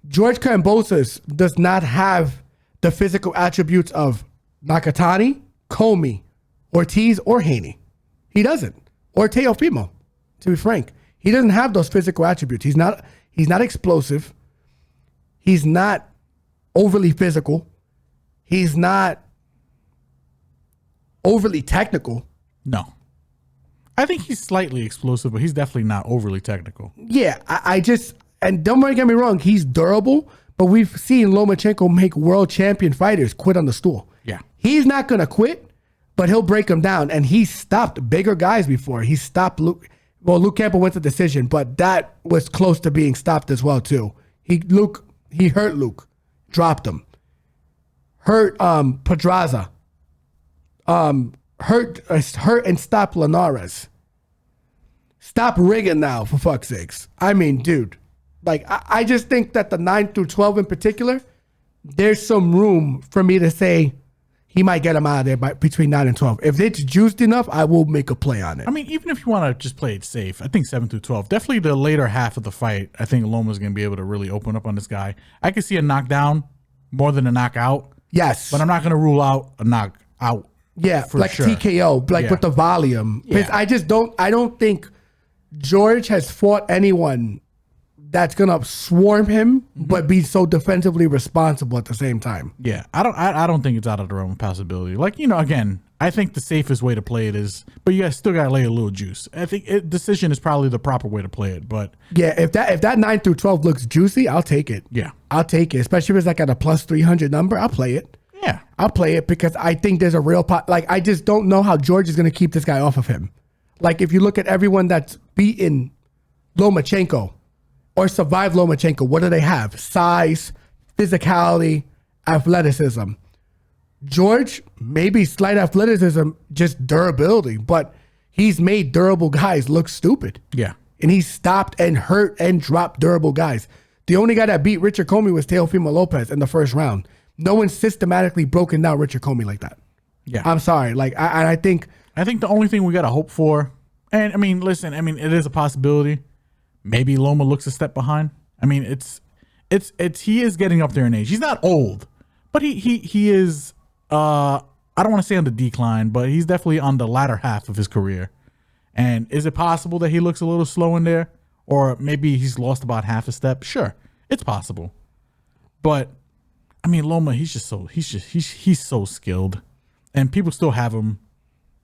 George Kambosos does not have the physical attributes of Nakatani, Comey, Ortiz, or Haney. He doesn't. Or Teofimo, to be frank. He doesn't have those physical attributes. He's not explosive. He's not overly physical. He's not overly technical. No. I think he's slightly explosive, but he's definitely not overly technical. Yeah, and don't get me wrong, he's durable, but we've seen Lomachenko make world champion fighters quit on the stool. Yeah. He's not going to quit, but he'll break them down. And he stopped bigger guys before. He stopped Luke. Well, Luke Campbell went to decision, but that was close to being stopped as well, too. He hurt Luke. Dropped him. Hurt Pedraza. Hurt and stopped Linares. Stop rigging now, for fuck's sakes. I mean, dude, like, I just think that the 9 through 12 in particular, there's some room for me to say he might get him out of there between 9 and 12. If it's juiced enough, I will make a play on it. I mean, even if you want to just play it safe, I think 7 through 12, definitely the later half of the fight, I think Loma's going to be able to really open up on this guy. I could see a knockdown more than a knockout. Yes. But I'm not going to rule out a knockout. Yeah, for like sure. TKO, like with the volume. Yeah. I don't think George has fought anyone that's gonna swarm him, but be so defensively responsible at the same time. Yeah, I don't think it's out of the realm of possibility. Like, again, I think the safest way to play it is, but you guys still gotta lay a little juice. I think decision is probably the proper way to play it. But yeah, if that 9 through 12 looks juicy, I'll take it. Yeah, I'll take it, especially if it's like at a plus 300 number. I'll play it. Yeah, I'll play it because I think there's a real like, I just don't know how George is gonna keep this guy off of him. Like, if you look at everyone that's beaten Lomachenko or survived Lomachenko, what do they have? Size, physicality, athleticism. George, maybe slight athleticism, just durability, but he's made durable guys look stupid. Yeah. And he stopped and hurt and dropped durable guys. The only guy that beat Richard Comey was Teofimo Lopez in the first round. No one's systematically broken down Richard Comey like that. Yeah. I'm sorry. Like, I think the only thing we got to hope for, and I mean, listen, I mean, it is a possibility. Maybe Loma looks a step behind. I mean, he is getting up there in age. He's not old, but he is, I don't want to say on the decline, but he's definitely on the latter half of his career. And is it possible that he looks a little slow in there? Or maybe he's lost about half a step? Sure, it's possible. But I mean, Loma, he's so skilled. And people still have him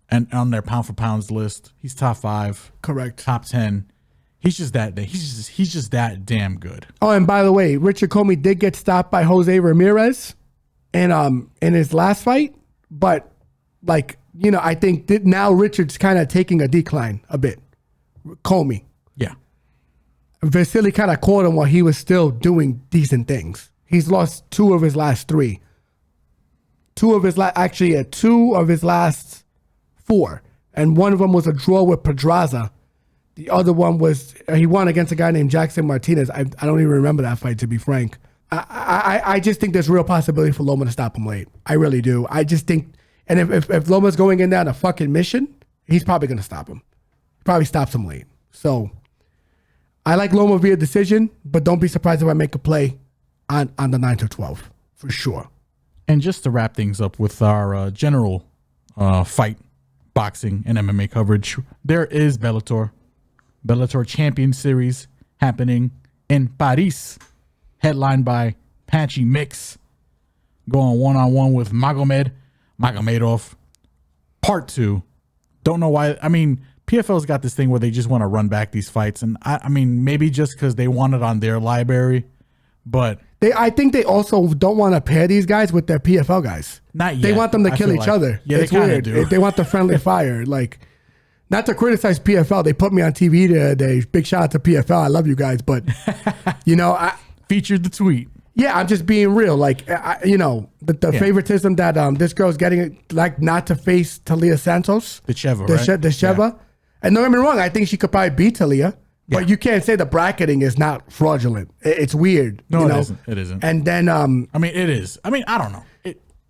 and on their pound for pounds list. He's top 5. correct. Top 10. He's just that damn good. Oh, and by the way, Richard Comey did get stopped by Jose Ramirez in his last fight, but like, I think that now Richard's kind of taking a decline a bit. Comey. Yeah. Vasily kind of caught him while he was still doing decent things. He's lost 2 of his last 3. 2 of his last 4, and one of them was a draw with Pedraza. The other one was he won against a guy named Jackson Martinez. I don't even remember that fight, to be frank. I just think there's real possibility for Loma to stop him late. I really do. I just think, and if Loma's going in there on a fucking mission, he's probably going to stop him. Probably stops him late. So I like Loma via decision, but don't be surprised if I make a play on the 9 to 12 for sure. And just to wrap things up with our general fight, boxing, and MMA coverage, there is Bellator Champion Series happening in Paris, headlined by Patchy Mix, going one-on-one with Magomedov. Part 2. Don't know why. I mean, PFL's got this thing where they just want to run back these fights, and I mean, maybe just because they want it on their library, but I think they also don't want to pair these guys with their PFL guys. Not yet. They want them to kill each other. Yeah, it's they kind weird. of do. They want the friendly fire. Like, not to criticize PFL. They put me on TV the other day. Big shout out to PFL. I love you guys, but I featured the tweet. Yeah, I'm just being real. Like, the favoritism that this girl's getting, like, not to face Talia Santos. Despaigne, right? Despaigne. Yeah. And don't get me wrong, I think she could probably beat Talia. But you can't say the bracketing is not fraudulent. It's weird. No, it isn't. It isn't. And then, I mean, it is. I mean, I don't know.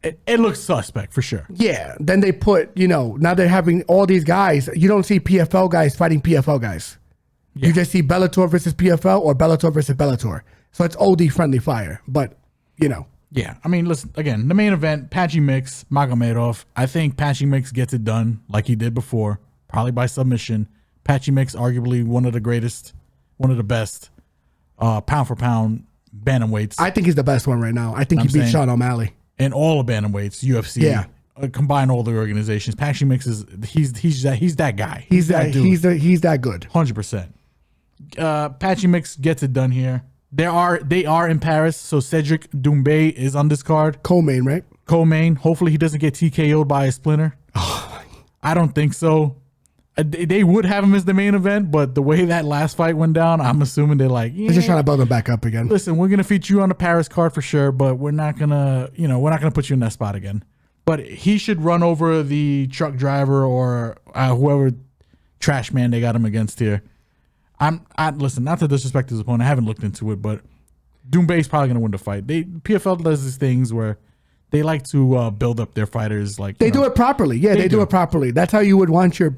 It looks suspect for sure. Yeah. Then they put, now they're having all these guys. You don't see PFL guys fighting PFL guys. Yeah. You just see Bellator versus PFL or Bellator versus Bellator. So it's OD friendly fire. But, Yeah. I mean, listen, again, the main event, Patchy Mix, Magomedov. I think Patchy Mix gets it done like he did before, probably by submission. Patchy Mix, arguably one of the greatest, one of the best pound for pound bantamweights. I think he's the best one right now. I think he beat Sean O'Malley. And all of bantamweights, UFC. Yeah. Combine all the organizations. Patchy Mix he's that guy. He's that dude. He's that good. 100%. Patchy Mix gets it done here. They are in Paris, so Cedric Doumbé is on this card. Co-main, right? Co-main. Hopefully he doesn't get TKO'd by a splinter. I don't think so. They would have him as the main event, but the way that last fight went down, I'm assuming they're like, they're just trying to build him back up again. Listen, we're gonna feature you on the Paris card for sure, but we're not gonna put you in that spot again. But he should run over the truck driver or whoever trash man they got him against here. Listen, not to disrespect his opponent. I haven't looked into it, but Doumbé's probably going to win the fight. PFL does these things where they like to build up their fighters. Like they do it properly. Yeah, they do it properly. That's how you would want your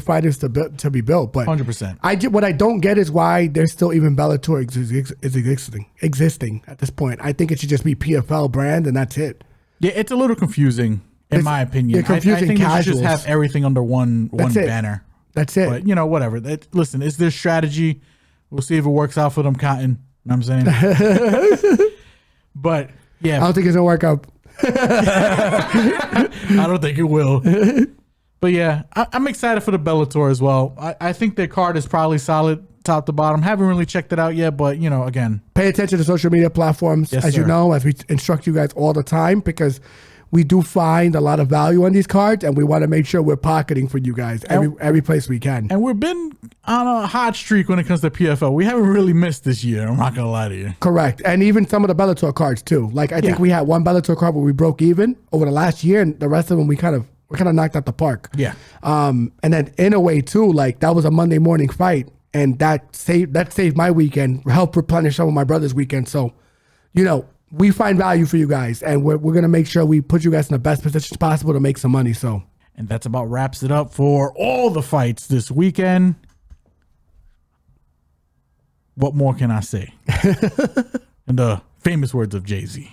fighters to be built. But 100%. What I don't get is why there's still even Bellator existing at this point. I think it should just be PFL brand and that's it. Yeah, it's a little confusing in my opinion. I think they should just have everything under one banner. That's it. But whatever. Listen, it's their strategy. We'll see if it works out for them, Cotton. You know what I'm saying? But yeah, I don't think it's gonna work out. I don't think it will. But yeah, I'm excited for the Bellator as well. I think their card is probably solid top to bottom. Haven't really checked it out yet, but again, pay attention to social media platforms, as we instruct you guys all the time, because we do find a lot of value on these cards, and we want to make sure we're pocketing for you guys every place we can. And we've been on a hot streak when it comes to PFL. We haven't really missed this year. I'm not gonna lie to you. Correct, and even some of the Bellator cards too. Like I think we had one Bellator card where we broke even over the last year, and the rest of them we kind of knocked out the park. Yeah. And then in a way too, like that was a Monday morning fight, and that saved my weekend, helped replenish some of my brother's weekend. So, we find value for you guys, and we're going to make sure we put you guys in the best positions possible to make some money. So, and that's about wraps it up for all the fights this weekend. What more can I say? In the famous words of Jay-Z.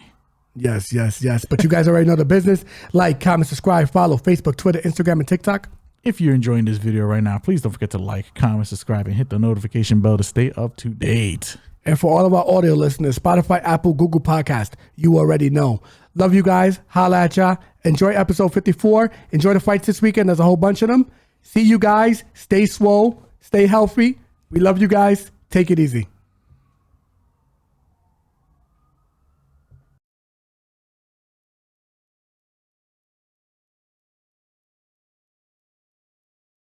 Yes. But you guys already know the business. Like, comment, subscribe, follow Facebook, Twitter, Instagram, and TikTok. If you're enjoying this video right now, please don't forget to like, comment, subscribe, and hit the notification bell to stay up to date. And for all of our audio listeners, Spotify, Apple, Google Podcast, you already know. Love you guys. Holla at ya. Enjoy episode 54. Enjoy the fights this weekend. There's a whole bunch of them. See you guys. Stay swole. Stay healthy. We love you guys. Take it easy.